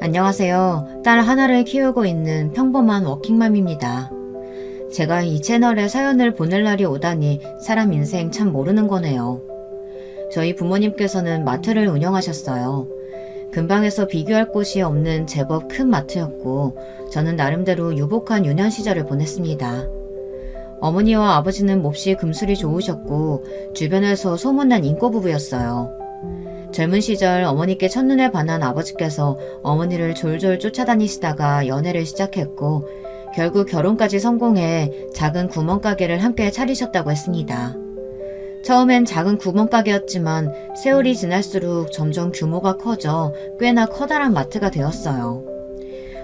안녕하세요. 딸 하나를 키우고 있는 평범한 워킹맘입니다. 제가 이 채널에 사연을 보낼 날이 오다니 사람 인생 참 모르는 거네요. 저희 부모님께서는 마트를 운영하셨어요. 근방에서 비교할 곳이 없는 제법 큰 마트였고 저는 나름대로 유복한 유년 시절을 보냈습니다. 어머니와 아버지는 몹시 금술이 좋으셨고 주변에서 소문난 인꼬 부부였어요. 젊은 시절 어머니께 첫눈에 반한 아버지께서 어머니를 졸졸 쫓아다니시다가 연애를 시작했고 결국 결혼까지 성공해 작은 구멍가게를 함께 차리셨다고 했습니다. 처음엔 작은 구멍가게였지만 세월이 지날수록 점점 규모가 커져 꽤나 커다란 마트가 되었어요.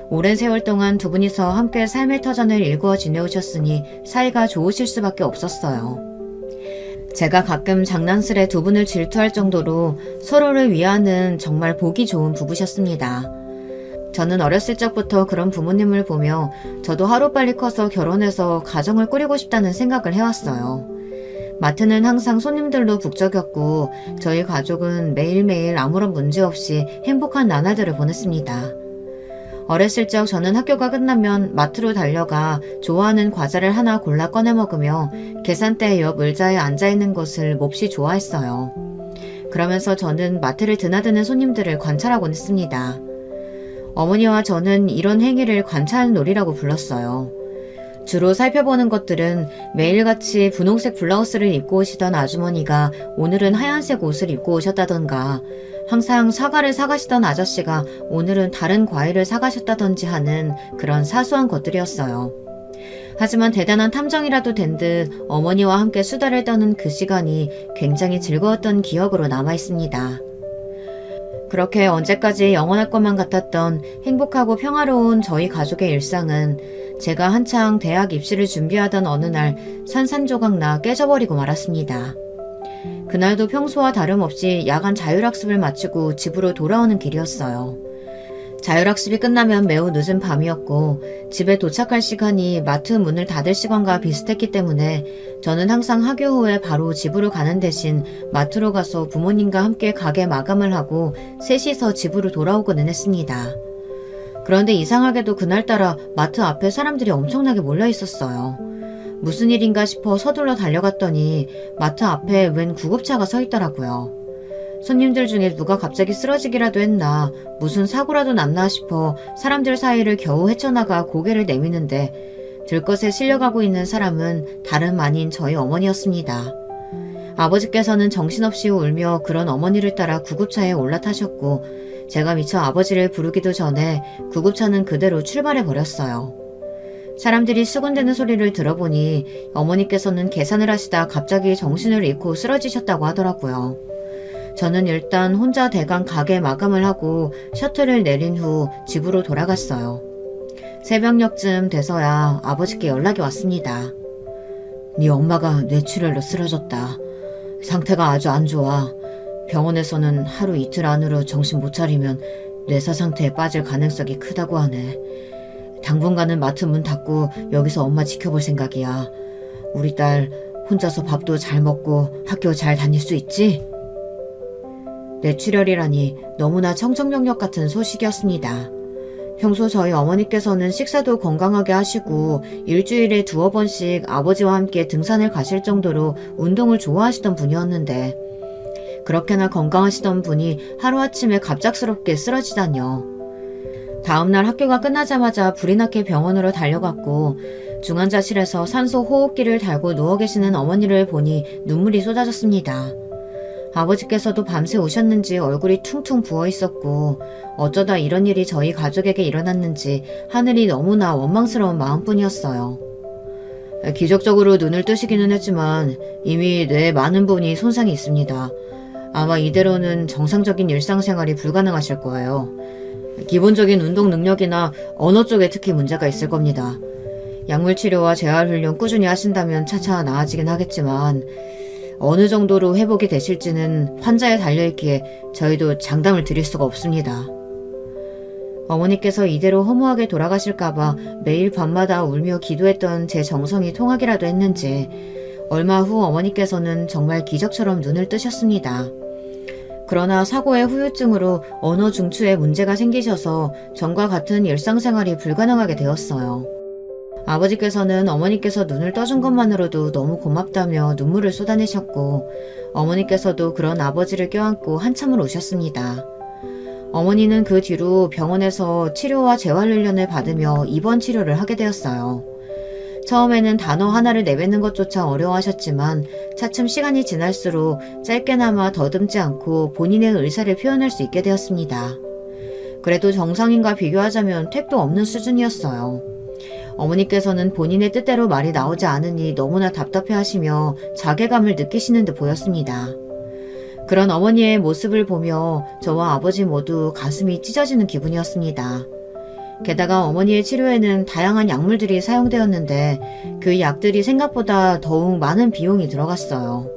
오랜 세월 동안 두 분이서 함께 삶의 터전을 일구어 지내오셨으니 사이가 좋으실 수밖에 없었어요. 제가 가끔 장난스레 두 분을 질투할 정도로 서로를 위하는 정말 보기 좋은 부부셨습니다. 저는 어렸을 적부터 그런 부모님을 보며 저도 하루빨리 커서 결혼해서 가정을 꾸리고 싶다는 생각을 해왔어요. 마트는 항상 손님들로 북적였고 저희 가족은 매일매일 아무런 문제 없이 행복한 나날들을 보냈습니다. 어렸을 적 저는 학교가 끝나면 마트로 달려가 좋아하는 과자를 하나 골라 꺼내 먹으며 계산대 옆 의자에 앉아있는 것을 몹시 좋아했어요. 그러면서 저는 마트를 드나드는 손님들을 관찰하곤 했습니다. 어머니와 저는 이런 행위를 관찰놀이라고 불렀어요. 주로 살펴보는 것들은 매일같이 분홍색 블라우스를 입고 오시던 아주머니가 오늘은 하얀색 옷을 입고 오셨다던가 항상 사과를 사가시던 아저씨가 오늘은 다른 과일을 사가셨다던지 하는 그런 사소한 것들이었어요. 하지만 대단한 탐정이라도 된 듯 어머니와 함께 수다를 떠는 그 시간이 굉장히 즐거웠던 기억으로 남아있습니다. 그렇게 언제까지 영원할 것만 같았던 행복하고 평화로운 저희 가족의 일상은 제가 한창 대학 입시를 준비하던 어느 날 산산조각나 깨져버리고 말았습니다. 그날도 평소와 다름없이 야간 자율학습을 마치고 집으로 돌아오는 길이었어요. 자율학습이 끝나면 매우 늦은 밤이었고 집에 도착할 시간이 마트 문을 닫을 시간과 비슷했기 때문에 저는 항상 학교 후에 바로 집으로 가는 대신 마트로 가서 부모님과 함께 가게 마감을 하고 셋이서 집으로 돌아오고는 했습니다. 그런데 이상하게도 그날따라 마트 앞에 사람들이 엄청나게 몰려 있었어요. 무슨 일인가 싶어 서둘러 달려갔더니 마트 앞에 웬 구급차가 서 있더라고요. 손님들 중에 누가 갑자기 쓰러지기라도 했나 무슨 사고라도 났나 싶어 사람들 사이를 겨우 헤쳐나가 고개를 내미는데 들것에 실려가고 있는 사람은 다름 아닌 저희 어머니였습니다. 아버지께서는 정신없이 울며 그런 어머니를 따라 구급차에 올라타셨고 제가 미처 아버지를 부르기도 전에 구급차는 그대로 출발해버렸어요. 사람들이 수군대는 소리를 들어보니 어머니께서는 계산을 하시다 갑자기 정신을 잃고 쓰러지셨다고 하더라고요. 저는 일단 혼자 대강 가게 마감을 하고 셔틀을 내린 후 집으로 돌아갔어요. 새벽녘쯤 돼서야 아버지께 연락이 왔습니다. 네 엄마가 뇌출혈로 쓰러졌다. 상태가 아주 안 좋아. 병원에서는 하루 이틀 안으로 정신 못 차리면 뇌사 상태에 빠질 가능성이 크다고 하네. 당분간은 마트 문 닫고 여기서 엄마 지켜볼 생각이야. 우리 딸 혼자서 밥도 잘 먹고 학교 잘 다닐 수 있지? 뇌출혈이라니 너무나 청천벽력 같은 소식이었습니다. 평소 저희 어머니께서는 식사도 건강하게 하시고 일주일에 2-3번씩 아버지와 함께 등산을 가실 정도로 운동을 좋아하시던 분이었는데 그렇게나 건강하시던 분이 하루아침에 갑작스럽게 쓰러지다니요. 다음날 학교가 끝나자마자 불이 나게 병원으로 달려갔고 중환자실에서 산소 호흡기를 달고 누워 계시는 어머니를 보니 눈물이 쏟아졌습니다. 아버지께서도 밤새 우셨는지 얼굴이 퉁퉁 부어 있었고 어쩌다 이런 일이 저희 가족에게 일어났는지 하늘이 너무나 원망스러운 마음뿐이었어요. 기적적으로 눈을 뜨시기는 했지만 이미 뇌에 많은 부분이 손상이 있습니다. 아마 이대로는 정상적인 일상생활이 불가능하실 거예요. 기본적인 운동 능력이나 언어 쪽에 특히 문제가 있을 겁니다. 약물치료와 재활훈련 꾸준히 하신다면 차차 나아지긴 하겠지만 어느 정도로 회복이 되실지는 환자에 달려있기에 저희도 장담을 드릴 수가 없습니다. 어머니께서 이대로 허무하게 돌아가실까봐 매일 밤마다 울며 기도했던 제 정성이 통하기라도 했는지 얼마 후 어머니께서는 정말 기적처럼 눈을 뜨셨습니다. 그러나 사고의 후유증으로 언어 중추에 문제가 생기셔서 전과 같은 일상생활이 불가능하게 되었어요. 아버지께서는 어머니께서 눈을 떠준 것만으로도 너무 고맙다며 눈물을 쏟아내셨고, 어머니께서도 그런 아버지를 껴안고 한참을 우셨습니다. 어머니는 그 뒤로 병원에서 치료와 재활훈련을 받으며 입원 치료를 하게 되었어요. 처음에는 단어 하나를 내뱉는 것조차 어려워하셨지만 차츰 시간이 지날수록 짧게나마 더듬지 않고 본인의 의사를 표현할 수 있게 되었습니다. 그래도 정상인과 비교하자면 택도 없는 수준이었어요. 어머니께서는 본인의 뜻대로 말이 나오지 않으니 너무나 답답해하시며 자괴감을 느끼시는 듯 보였습니다. 그런 어머니의 모습을 보며 저와 아버지 모두 가슴이 찢어지는 기분이었습니다. 게다가 어머니의 치료에는 다양한 약물들이 사용되었는데 그 약들이 생각보다 더욱 많은 비용이 들어갔어요.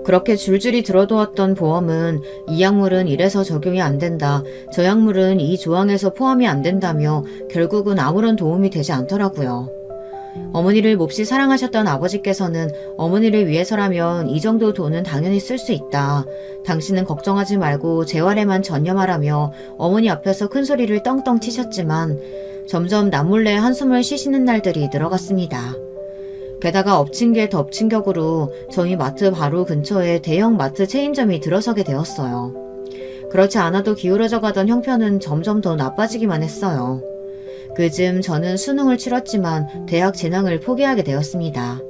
그렇게 줄줄이 들어두었던 보험은 이 약물은 이래서 적용이 안 된다, 저 약물은 이 조항에서 포함이 안 된다며 결국은 아무런 도움이 되지 않더라고요. 어머니를 몹시 사랑하셨던 아버지께서는 어머니를 위해서라면 이 정도 돈은 당연히 쓸 수 있다. 당신은 걱정하지 말고 재활에만 전념하라며 어머니 앞에서 큰 소리를 떵떵 치셨지만 점점 남몰래 한숨을 쉬시는 날들이 늘어갔습니다. 게다가 엎친 게 덮친 격으로 저희 마트 바로 근처에 대형 마트 체인점이 들어서게 되었어요. 그렇지 않아도 기울어져 가던 형편은 점점 더 나빠지기만 했어요. 그즈음 저는 수능을 치렀지만 대학 진학을 포기하게 되었습니다.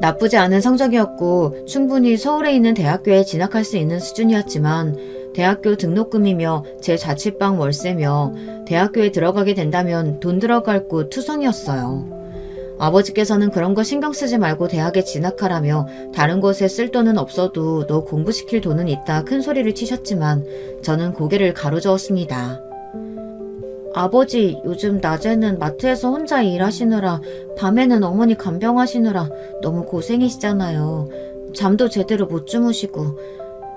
나쁘지 않은 성적이었고 충분히 서울에 있는 대학교에 진학할 수 있는 수준이었지만 대학교 등록금이며 제 자취방 월세며 대학교에 들어가게 된다면 돈 들어갈 곳 투성이었어요. 아버지께서는 그런 거 신경 쓰지 말고 대학에 진학하라며 다른 곳에 쓸 돈은 없어도 너 공부시킬 돈은 있다 큰 소리를 치셨지만 저는 고개를 가로저었습니다. 아버지, 요즘 낮에는 마트에서 혼자 일하시느라 밤에는 어머니 간병하시느라 너무 고생이시잖아요. 잠도 제대로 못 주무시고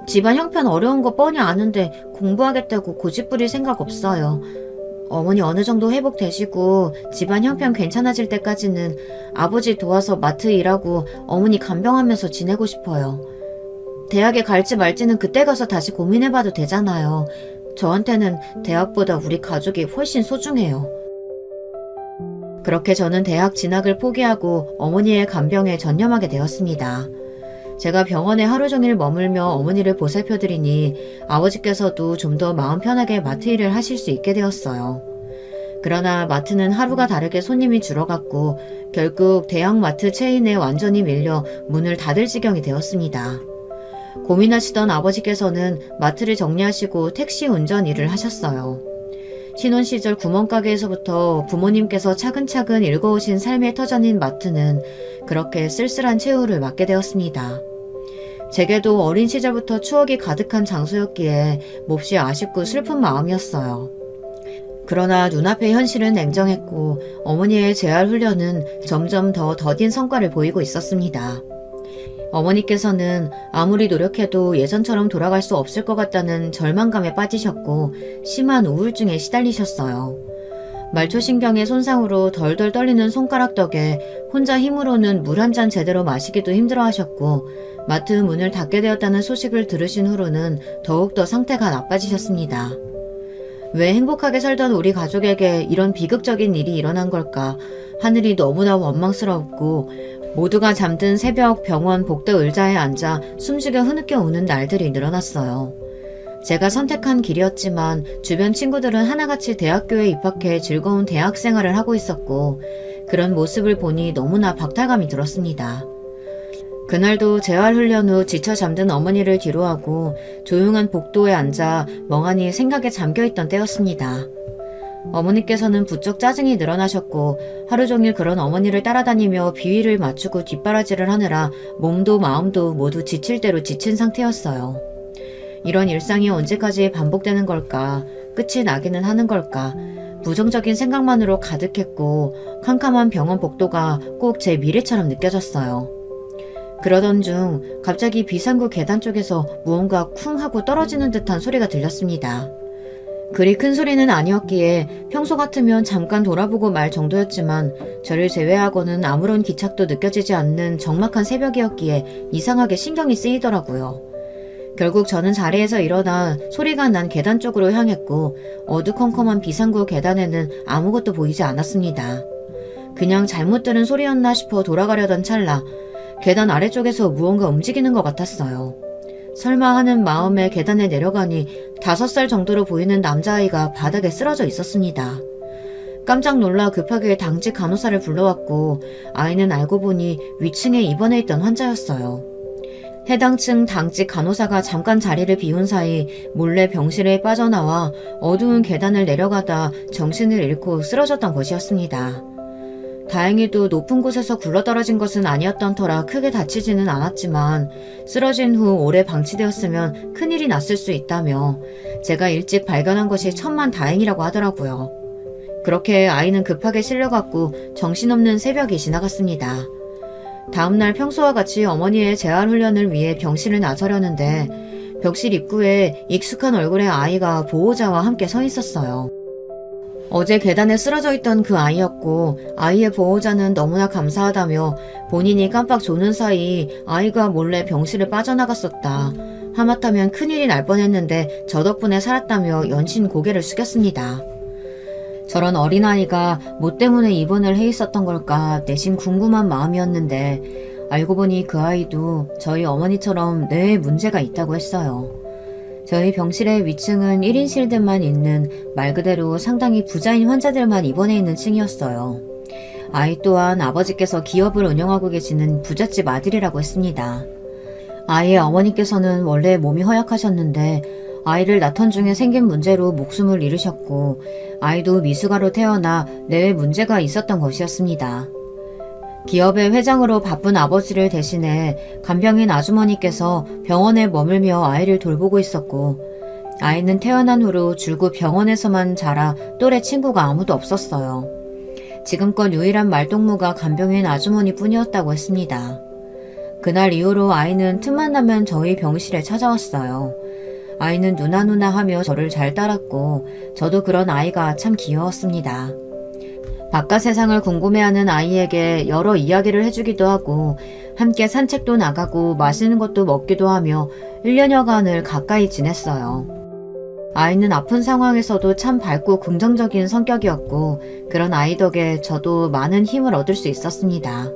집안 형편 어려운 거 뻔히 아는데 공부하겠다고 고집부릴 생각 없어요. 어머니 어느 정도 회복되시고 집안 형편 괜찮아질 때까지는 아버지 도와서 마트 일하고 어머니 간병하면서 지내고 싶어요. 대학에 갈지 말지는 그때 가서 다시 고민해봐도 되잖아요. 저한테는 대학보다 우리 가족이 훨씬 소중해요. 그렇게 저는 대학 진학을 포기하고 어머니의 간병에 전념하게 되었습니다. 제가 병원에 하루 종일 머물며 어머니를 보살펴드리니 아버지께서도 좀 더 마음 편하게 마트 일을 하실 수 있게 되었어요. 그러나 마트는 하루가 다르게 손님이 줄어갔고 결국 대형 마트 체인에 완전히 밀려 문을 닫을 지경이 되었습니다. 고민하시던 아버지께서는 마트를 정리하시고 택시 운전 일을 하셨어요. 신혼 시절 구멍가게에서부터 부모님께서 차근차근 읽어오신 삶의 터전인 마트는 그렇게 쓸쓸한 최후를 맞게 되었습니다. 제게도 어린 시절부터 추억이 가득한 장소였기에 몹시 아쉽고 슬픈 마음이었어요. 그러나 눈앞의 현실은 냉정했고 어머니의 재활 훈련은 점점 더 더딘 성과를 보이고 있었습니다. 어머니께서는 아무리 노력해도 예전처럼 돌아갈 수 없을 것 같다는 절망감에 빠지셨고 심한 우울증에 시달리셨어요. 말초신경의 손상으로 덜덜 떨리는 손가락 덕에 혼자 힘으로는 물 한 잔 제대로 마시기도 힘들어하셨고 마트 문을 닫게 되었다는 소식을 들으신 후로는 더욱더 상태가 나빠지셨습니다. 왜 행복하게 살던 우리 가족에게 이런 비극적인 일이 일어난 걸까? 하늘이 너무나 원망스럽고 모두가 잠든 새벽 병원 복도 의자에 앉아 숨죽여 흐느껴 우는 날들이 늘어났어요. 제가 선택한 길이었지만 주변 친구들은 하나같이 대학교에 입학해 즐거운 대학 생활을 하고 있었고 그런 모습을 보니 너무나 박탈감이 들었습니다. 그날도 재활훈련 후 지쳐 잠든 어머니를 뒤로하고 조용한 복도에 앉아 멍하니 생각에 잠겨있던 때였습니다. 어머니께서는 부쩍 짜증이 늘어나셨고 하루 종일 그런 어머니를 따라다니며 비위를 맞추고 뒷바라지를 하느라 몸도 마음도 모두 지칠 대로 지친 상태였어요. 이런 일상이 언제까지 반복되는 걸까? 끝이 나기는 하는 걸까? 부정적인 생각만으로 가득했고 캄캄한 병원 복도가 꼭 제 미래처럼 느껴졌어요. 그러던 중 갑자기 비상구 계단 쪽에서 무언가 쿵 하고 떨어지는 듯한 소리가 들렸습니다. 그리 큰 소리는 아니었기에 평소 같으면 잠깐 돌아보고 말 정도였지만 저를 제외하고는 아무런 기착도 느껴지지 않는 적막한 새벽이었기에 이상하게 신경이 쓰이더라고요. 결국 저는 자리에서 일어나 소리가 난 계단 쪽으로 향했고 어두컴컴한 비상구 계단에는 아무것도 보이지 않았습니다. 그냥 잘못 들은 소리였나 싶어 돌아가려던 찰나 계단 아래쪽에서 무언가 움직이는 것 같았어요. 설마 하는 마음에 계단에 내려가니 5살 정도로 보이는 남자아이가 바닥에 쓰러져 있었습니다. 깜짝 놀라 급하게 당직 간호사를 불러왔고 아이는 알고 보니 위층에 입원해 있던 환자였어요. 해당 층 당직 간호사가 잠깐 자리를 비운 사이 몰래 병실에 빠져나와 어두운 계단을 내려가다 정신을 잃고 쓰러졌던 것이었습니다. 다행히도 높은 곳에서 굴러떨어진 것은 아니었던 터라 크게 다치지는 않았지만 쓰러진 후 오래 방치되었으면 큰일이 났을 수 있다며 제가 일찍 발견한 것이 천만 다행이라고 하더라고요. 그렇게 아이는 급하게 실려갔고 정신없는 새벽이 지나갔습니다. 다음날 평소와 같이 어머니의 재활훈련을 위해 병실을 나서려는데 병실 입구에 익숙한 얼굴의 아이가 보호자와 함께 서 있었어요. 어제 계단에 쓰러져 있던 그 아이였고 아이의 보호자는 너무나 감사하다며 본인이 깜빡 조는 사이 아이가 몰래 병실을 빠져나갔었다. 하마터면 큰일이 날 뻔했는데 저 덕분에 살았다며 연신 고개를 숙였습니다. 저런 어린아이가 뭐 때문에 입원을 해 있었던 걸까 내심 궁금한 마음이었는데 알고 보니 그 아이도 저희 어머니처럼 뇌에 문제가 있다고 했어요. 저희 병실의 위층은 1인실들만 있는 말 그대로 상당히 부자인 환자들만 입원해 있는 층이었어요. 아이 또한 아버지께서 기업을 운영하고 계시는 부잣집 아들이라고 했습니다. 아이의 어머니께서는 원래 몸이 허약하셨는데 아이를 낳던 중에 생긴 문제로 목숨을 잃으셨고 아이도 미숙아로 태어나 뇌에 문제가 있었던 것이었습니다. 기업의 회장으로 바쁜 아버지를 대신해 간병인 아주머니께서 병원에 머물며 아이를 돌보고 있었고 아이는 태어난 후로 줄곧 병원에서만 자라 또래 친구가 아무도 없었어요. 지금껏 유일한 말동무가 간병인 아주머니 뿐이었다고 했습니다. 그날 이후로 아이는 틈만 나면 저희 병실에 찾아왔어요. 아이는 누나 하며 저를 잘 따랐고 저도 그런 아이가 참 귀여웠습니다. 바깥 세상을 궁금해하는 아이에게 여러 이야기를 해주기도 하고 함께 산책도 나가고 맛있는 것도 먹기도 하며 1년여간을 가까이 지냈어요. 아이는 아픈 상황에서도 참 밝고 긍정적인 성격이었고 그런 아이 덕에 저도 많은 힘을 얻을 수 있었습니다.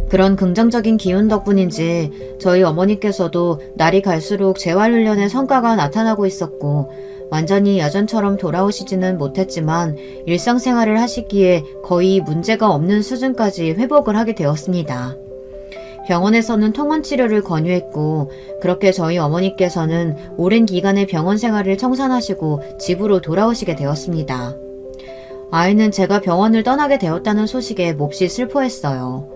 그런 긍정적인 기운 덕분인지 저희 어머니께서도 날이 갈수록 재활훈련의 성과가 나타나고 있었고 완전히 예전처럼 돌아오시지는 못했지만 일상생활을 하시기에 거의 문제가 없는 수준까지 회복을 하게 되었습니다. 병원에서는 통원치료를 권유했고 그렇게 저희 어머니께서는 오랜 기간의 병원 생활을 청산하시고 집으로 돌아오시게 되었습니다. 아이는 제가 병원을 떠나게 되었다는 소식에 몹시 슬퍼했어요.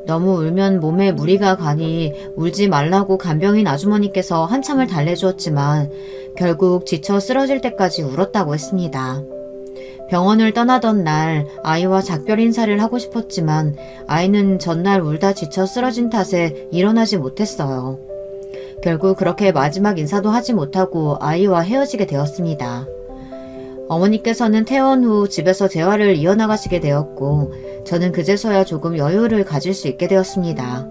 너무 울면 몸에 무리가 가니 울지 말라고 간병인 아주머니께서 한참을 달래주었지만 결국 지쳐 쓰러질 때까지 울었다고 했습니다. 병원을 떠나던 날 아이와 작별 인사를 하고 싶었지만 아이는 전날 울다 지쳐 쓰러진 탓에 일어나지 못했어요. 결국 그렇게 마지막 인사도 하지 못하고 아이와 헤어지게 되었습니다. 어머니께서는 퇴원 후 집에서 재활을 이어나가시게 되었고 저는 그제서야 조금 여유를 가질 수 있게 되었습니다.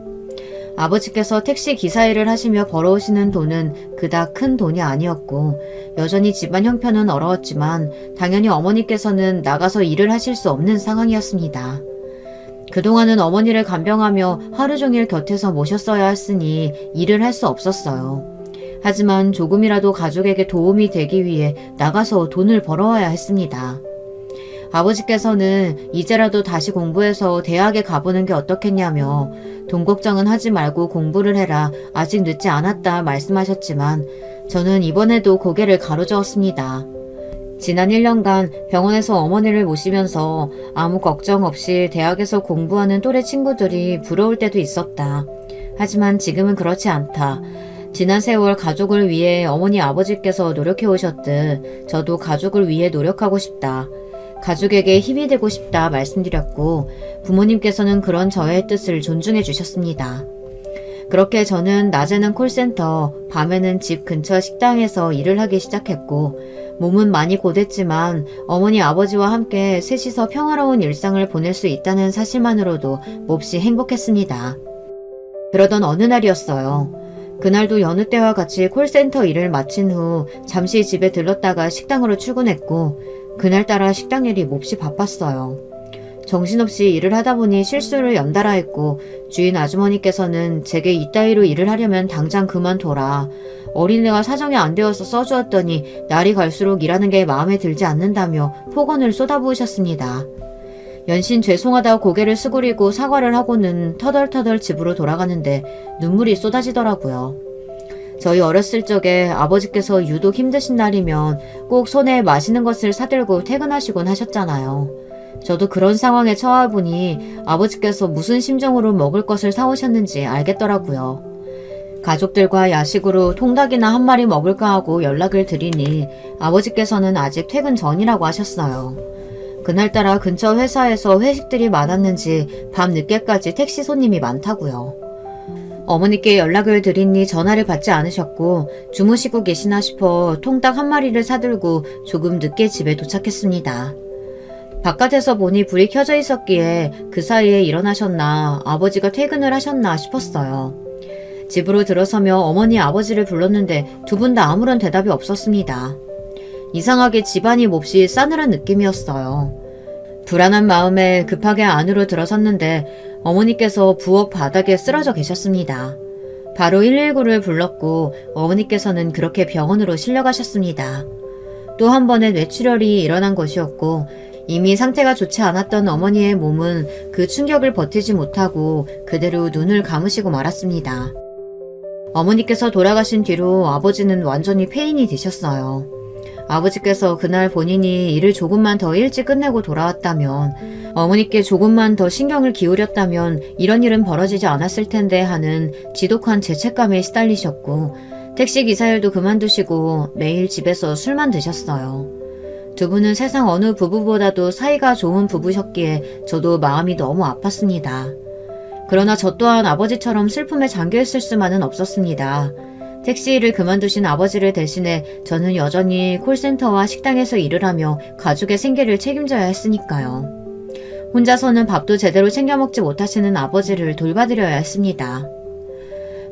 아버지께서 택시 기사 일을 하시며 벌어오시는 돈은 그닥 큰 돈이 아니었고 여전히 집안 형편은 어려웠지만 당연히 어머니께서는 나가서 일을 하실 수 없는 상황이었습니다. 그동안은 어머니를 간병하며 하루 종일 곁에서 모셨어야 했으니 일을 할 수 없었어요. 하지만 조금이라도 가족에게 도움이 되기 위해 나가서 돈을 벌어와야 했습니다. 아버지께서는 이제라도 다시 공부해서 대학에 가보는 게 어떻겠냐며 돈 걱정은 하지 말고 공부를 해라 아직 늦지 않았다 말씀하셨지만 저는 이번에도 고개를 가로저었습니다. 지난 1년간 병원에서 어머니를 모시면서 아무 걱정 없이 대학에서 공부하는 또래 친구들이 부러울 때도 있었다. 하지만 지금은 그렇지 않다. 지난 세월 가족을 위해 어머니 아버지께서 노력해 오셨듯 저도 가족을 위해 노력하고 싶다. 가족에게 힘이 되고 싶다 말씀드렸고 부모님께서는 그런 저의 뜻을 존중해 주셨습니다. 그렇게 저는 낮에는 콜센터, 밤에는 집 근처 식당에서 일을 하기 시작했고 몸은 많이 고됐지만 어머니 아버지와 함께 셋이서 평화로운 일상을 보낼 수 있다는 사실만으로도 몹시 행복했습니다. 그러던 어느 날이었어요. 그날도 여느 때와 같이 콜센터 일을 마친 후 잠시 집에 들렀다가 식당으로 출근했고 그날따라 식당 일이 몹시 바빴어요. 정신없이 일을 하다 보니 실수를 연달아 했고 주인 아주머니께서는 제게 이따위로 일을 하려면 당장 그만둬라. 어린애가 사정이 안 되어서 써주었더니 날이 갈수록 일하는 게 마음에 들지 않는다며 폭언을 쏟아부으셨습니다. 연신 죄송하다고 고개를 수그리고 사과를 하고는 터덜터덜 집으로 돌아가는데 눈물이 쏟아지더라고요. 저희 어렸을 적에 아버지께서 유독 힘드신 날이면 꼭 손에 마시는 것을 사들고 퇴근하시곤 하셨잖아요. 저도 그런 상황에 처해 보니 아버지께서 무슨 심정으로 먹을 것을 사오셨는지 알겠더라고요. 가족들과 야식으로 통닭이나 한 마리 먹을까 하고 연락을 드리니 아버지께서는 아직 퇴근 전이라고 하셨어요. 그날따라 근처 회사에서 회식들이 많았는지 밤 늦게까지 택시 손님이 많다고요. 어머니께 연락을 드리니 전화를 받지 않으셨고 주무시고 계시나 싶어 통닭 한 마리를 사들고 조금 늦게 집에 도착했습니다. 바깥에서 보니 불이 켜져 있었기에 그 사이에 일어나셨나 아버지가 퇴근을 하셨나 싶었어요. 집으로 들어서며 어머니 아버지를 불렀는데 두 분 다 아무런 대답이 없었습니다. 이상하게 집안이 몹시 싸늘한 느낌이었어요. 불안한 마음에 급하게 안으로 들어섰는데 어머니께서 부엌 바닥에 쓰러져 계셨습니다. 바로 119를 불렀고 어머니께서는 그렇게 병원으로 실려가셨습니다. 또 한 번의 뇌출혈이 일어난 것이었고 이미 상태가 좋지 않았던 어머니의 몸은 그 충격을 버티지 못하고 그대로 눈을 감으시고 말았습니다. 어머니께서 돌아가신 뒤로 아버지는 완전히 폐인이 되셨어요. 아버지께서 그날 본인이 일을 조금만 더 일찍 끝내고 돌아왔다면 어머니께 조금만 더 신경을 기울였다면 이런 일은 벌어지지 않았을 텐데 하는 지독한 죄책감에 시달리셨고 택시기사 일도 그만두시고 매일 집에서 술만 드셨어요. 두 분은 세상 어느 부부보다도 사이가 좋은 부부셨기에 저도 마음이 너무 아팠습니다. 그러나 저 또한 아버지처럼 슬픔에 잠겨있을 수만은 없었습니다. 택시 일을 그만두신 아버지를 대신해 저는 여전히 콜센터와 식당에서 일을 하며 가족의 생계를 책임져야 했으니까요. 혼자서는 밥도 제대로 챙겨 먹지 못하시는 아버지를 돌봐드려야 했습니다.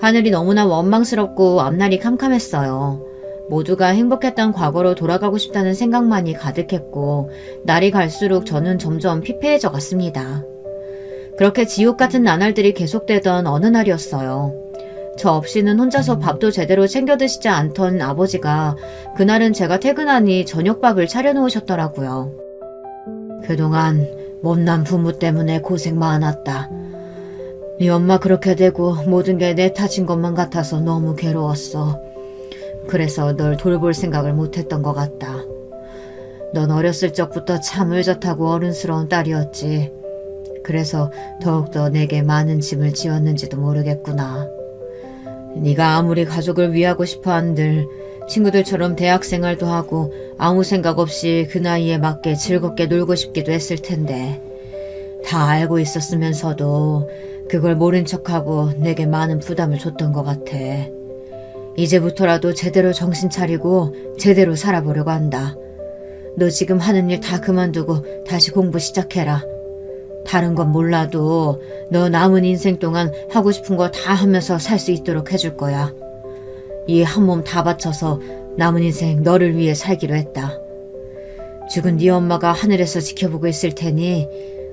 하늘이 너무나 원망스럽고 앞날이 캄캄했어요. 모두가 행복했던 과거로 돌아가고 싶다는 생각만이 가득했고 날이 갈수록 저는 점점 피폐해져 갔습니다. 그렇게 지옥 같은 나날들이 계속되던 어느 날이었어요. 저 없이는 혼자서 밥도 제대로 챙겨 드시지 않던 아버지가 그날은 제가 퇴근하니 저녁밥을 차려놓으셨더라고요. 그동안 못난 부모 때문에 고생 많았다. 네 엄마 그렇게 되고 모든 게 내 탓인 것만 같아서 너무 괴로웠어. 그래서 널 돌볼 생각을 못했던 것 같다. 넌 어렸을 적부터 참 의젓하고 어른스러운 딸이었지. 그래서 더욱더 내게 많은 짐을 지었는지도 모르겠구나. 네가 아무리 가족을 위하고 싶어 한들 친구들처럼 대학생활도 하고 아무 생각 없이 그 나이에 맞게 즐겁게 놀고 싶기도 했을 텐데 다 알고 있었으면서도 그걸 모른 척하고 내게 많은 부담을 줬던 것 같아. 이제부터라도 제대로 정신 차리고 제대로 살아보려고 한다. 너 지금 하는 일 다 그만두고 다시 공부 시작해라. 다른 건 몰라도 너 남은 인생 동안 하고 싶은 거 다 하면서 살 수 있도록 해줄 거야. 이 한 몸 다 바쳐서 남은 인생 너를 위해 살기로 했다. 죽은 네 엄마가 하늘에서 지켜보고 있을 테니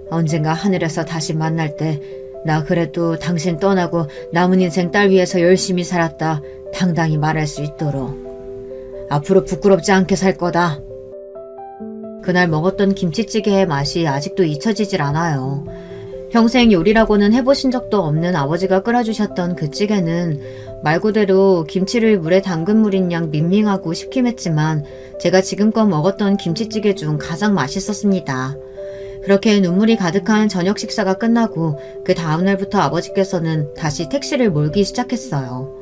언젠가 하늘에서 다시 만날 때 나 그래도 당신 떠나고 남은 인생 딸 위해서 열심히 살았다 당당히 말할 수 있도록. 앞으로 부끄럽지 않게 살 거다. 그날 먹었던 김치찌개의 맛이 아직도 잊혀지질 않아요. 평생 요리라고는 해보신 적도 없는 아버지가 끓여주셨던 그 찌개는 말 그대로 김치를 물에 담근 물인 양 밍밍하고 시큼했지만 제가 지금껏 먹었던 김치찌개 중 가장 맛있었습니다. 그렇게 눈물이 가득한 저녁 식사가 끝나고 그 다음날부터 아버지께서는 다시 택시를 몰기 시작했어요.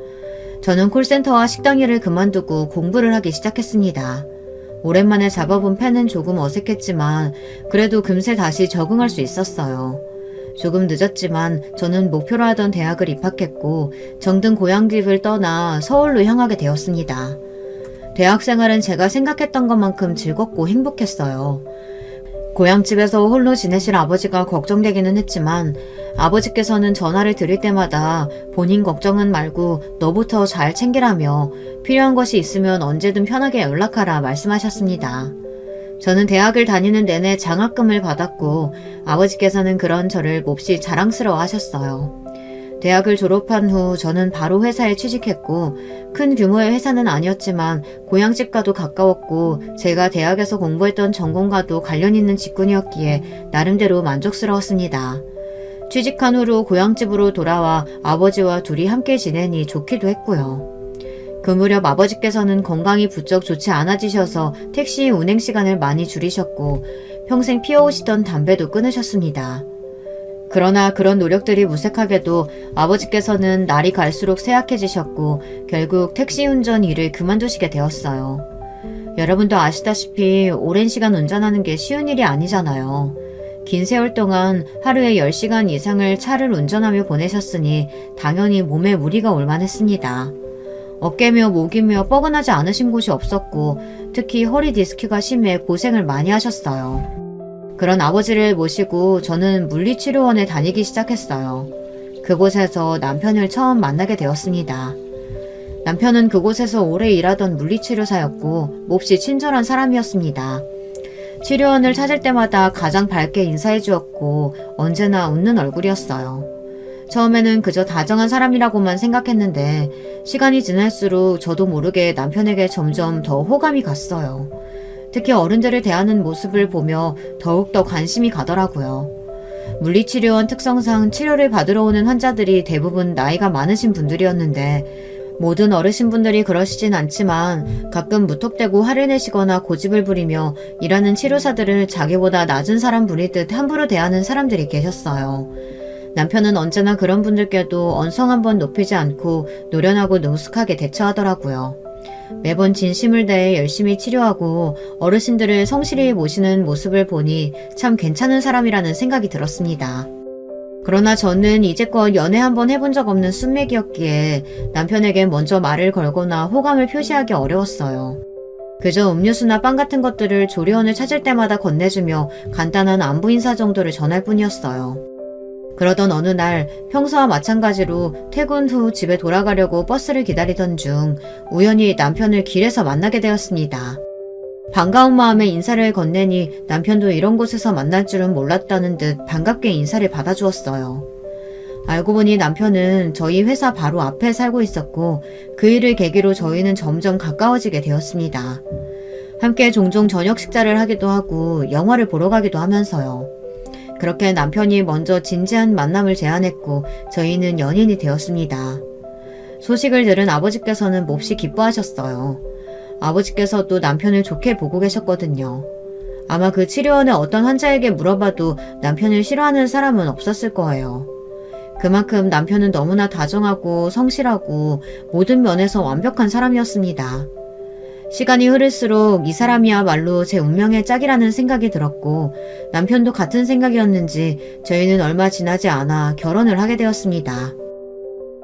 저는 콜센터와 식당 일을 그만두고 공부를 하기 시작했습니다. 오랜만에 잡아본 펜은 조금 어색했지만 그래도 금세 다시 적응할 수 있었어요. 조금 늦었지만 저는 목표로 하던 대학을 입학했고 정든 고향집을 떠나 서울로 향하게 되었습니다. 대학 생활은 제가 생각했던 것만큼 즐겁고 행복했어요. 고향집에서 홀로 지내실 아버지가 걱정되기는 했지만 아버지께서는 전화를 드릴 때마다 본인 걱정은 말고 너부터 잘 챙기라며 필요한 것이 있으면 언제든 편하게 연락하라 말씀하셨습니다. 저는 대학을 다니는 내내 장학금을 받았고 아버지께서는 그런 저를 몹시 자랑스러워 하셨어요. 대학을 졸업한 후 저는 바로 회사에 취직했고 큰 규모의 회사는 아니었지만 고향집과도 가까웠고 제가 대학에서 공부했던 전공과도 관련 있는 직군이었기에 나름대로 만족스러웠습니다. 취직한 후로 고향집으로 돌아와 아버지와 둘이 함께 지내니 좋기도 했고요. 그 무렵 아버지께서는 건강이 부쩍 좋지 않아지셔서 택시 운행 시간을 많이 줄이셨고 평생 피워오시던 담배도 끊으셨습니다. 그러나 그런 노력들이 무색하게도 아버지께서는 날이 갈수록 쇠약해지셨고 결국 택시 운전 일을 그만두시게 되었어요. 여러분도 아시다시피 오랜 시간 운전하는 게 쉬운 일이 아니잖아요. 긴 세월 동안 하루에 10시간 이상을 차를 운전하며 보내셨으니 당연히 몸에 무리가 올 만했습니다. 어깨며 목이며 뻐근하지 않으신 곳이 없었고 특히 허리 디스크가 심해 고생을 많이 하셨어요. 그런 아버지를 모시고 저는 물리치료원에 다니기 시작했어요. 그곳에서 남편을 처음 만나게 되었습니다. 남편은 그곳에서 오래 일하던 물리치료사였고 몹시 친절한 사람이었습니다. 치료원을 찾을 때마다 가장 밝게 인사해 주었고 언제나 웃는 얼굴이었어요. 처음에는 그저 다정한 사람이라고만 생각했는데 시간이 지날수록 저도 모르게 남편에게 점점 더 호감이 갔어요. 특히 어른들을 대하는 모습을 보며 더욱더 관심이 가더라고요. 물리치료원 특성상 치료를 받으러 오는 환자들이 대부분 나이가 많으신 분들이었는데 모든 어르신분들이 그러시진 않지만 가끔 무턱대고 화를 내시거나 고집을 부리며 일하는 치료사들을 자기보다 낮은 사람 부리듯 함부로 대하는 사람들이 계셨어요. 남편은 언제나 그런 분들께도 언성 한번 높이지 않고 노련하고 능숙하게 대처하더라고요. 매번 진심을 다해 열심히 치료하고 어르신들을 성실히 모시는 모습을 보니 참 괜찮은 사람이라는 생각이 들었습니다. 그러나 저는 이제껏 연애 한번 해본 적 없는 순맥이었기에 남편에게 먼저 말을 걸거나 호감을 표시하기 어려웠어요. 그저 음료수나 빵 같은 것들을 조리원을 찾을 때마다 건네주며 간단한 안부 인사 정도를 전할 뿐이었어요. 그러던 어느 날 평소와 마찬가지로 퇴근 후 집에 돌아가려고 버스를 기다리던 중 우연히 남편을 길에서 만나게 되었습니다. 반가운 마음에 인사를 건네니 남편도 이런 곳에서 만날 줄은 몰랐다는 듯 반갑게 인사를 받아주었어요. 알고 보니 남편은 저희 회사 바로 앞에 살고 있었고 그 일을 계기로 저희는 점점 가까워지게 되었습니다. 함께 종종 저녁 식사를 하기도 하고 영화를 보러 가기도 하면서요. 그렇게 남편이 먼저 진지한 만남을 제안했고 저희는 연인이 되었습니다. 소식을 들은 아버지께서는 몹시 기뻐하셨어요. 아버지께서도 남편을 좋게 보고 계셨거든요. 아마 그 치료원의 어떤 환자에게 물어봐도 남편을 싫어하는 사람은 없었을 거예요. 그만큼 남편은 너무나 다정하고 성실하고 모든 면에서 완벽한 사람이었습니다. 시간이 흐를수록 이 사람이야말로 제 운명의 짝이라는 생각이 들었고 남편도 같은 생각이었는지 저희는 얼마 지나지 않아 결혼을 하게 되었습니다.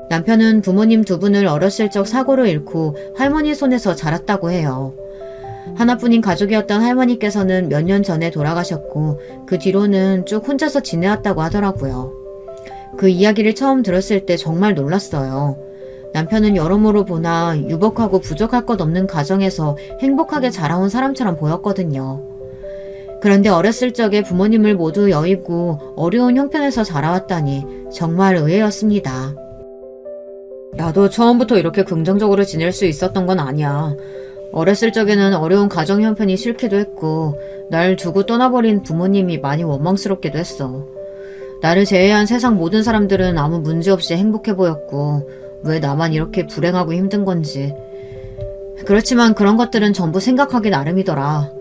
남편은 부모님 두 분을 어렸을 적 사고로 잃고 할머니 손에서 자랐다고 해요. 하나뿐인 가족이었던 할머니께서는 몇 년 전에 돌아가셨고 그 뒤로는 쭉 혼자서 지내왔다고 하더라고요. 그 이야기를 처음 들었을 때 정말 놀랐어요. 남편은 여러모로 보나 유복하고 부족할 것 없는 가정에서 행복하게 자라온 사람처럼 보였거든요. 그런데 어렸을 적에 부모님을 모두 여의고 어려운 형편에서 자라왔다니 정말 의외였습니다. 나도 처음부터 이렇게 긍정적으로 지낼 수 있었던 건 아니야. 어렸을 적에는 어려운 가정 형편이 싫기도 했고 날 두고 떠나버린 부모님이 많이 원망스럽기도 했어. 나를 제외한 세상 모든 사람들은 아무 문제없이 행복해 보였고 왜 나만 이렇게 불행하고 힘든 건지. 그렇지만 그런 것들은 전부 생각하기 나름이더라.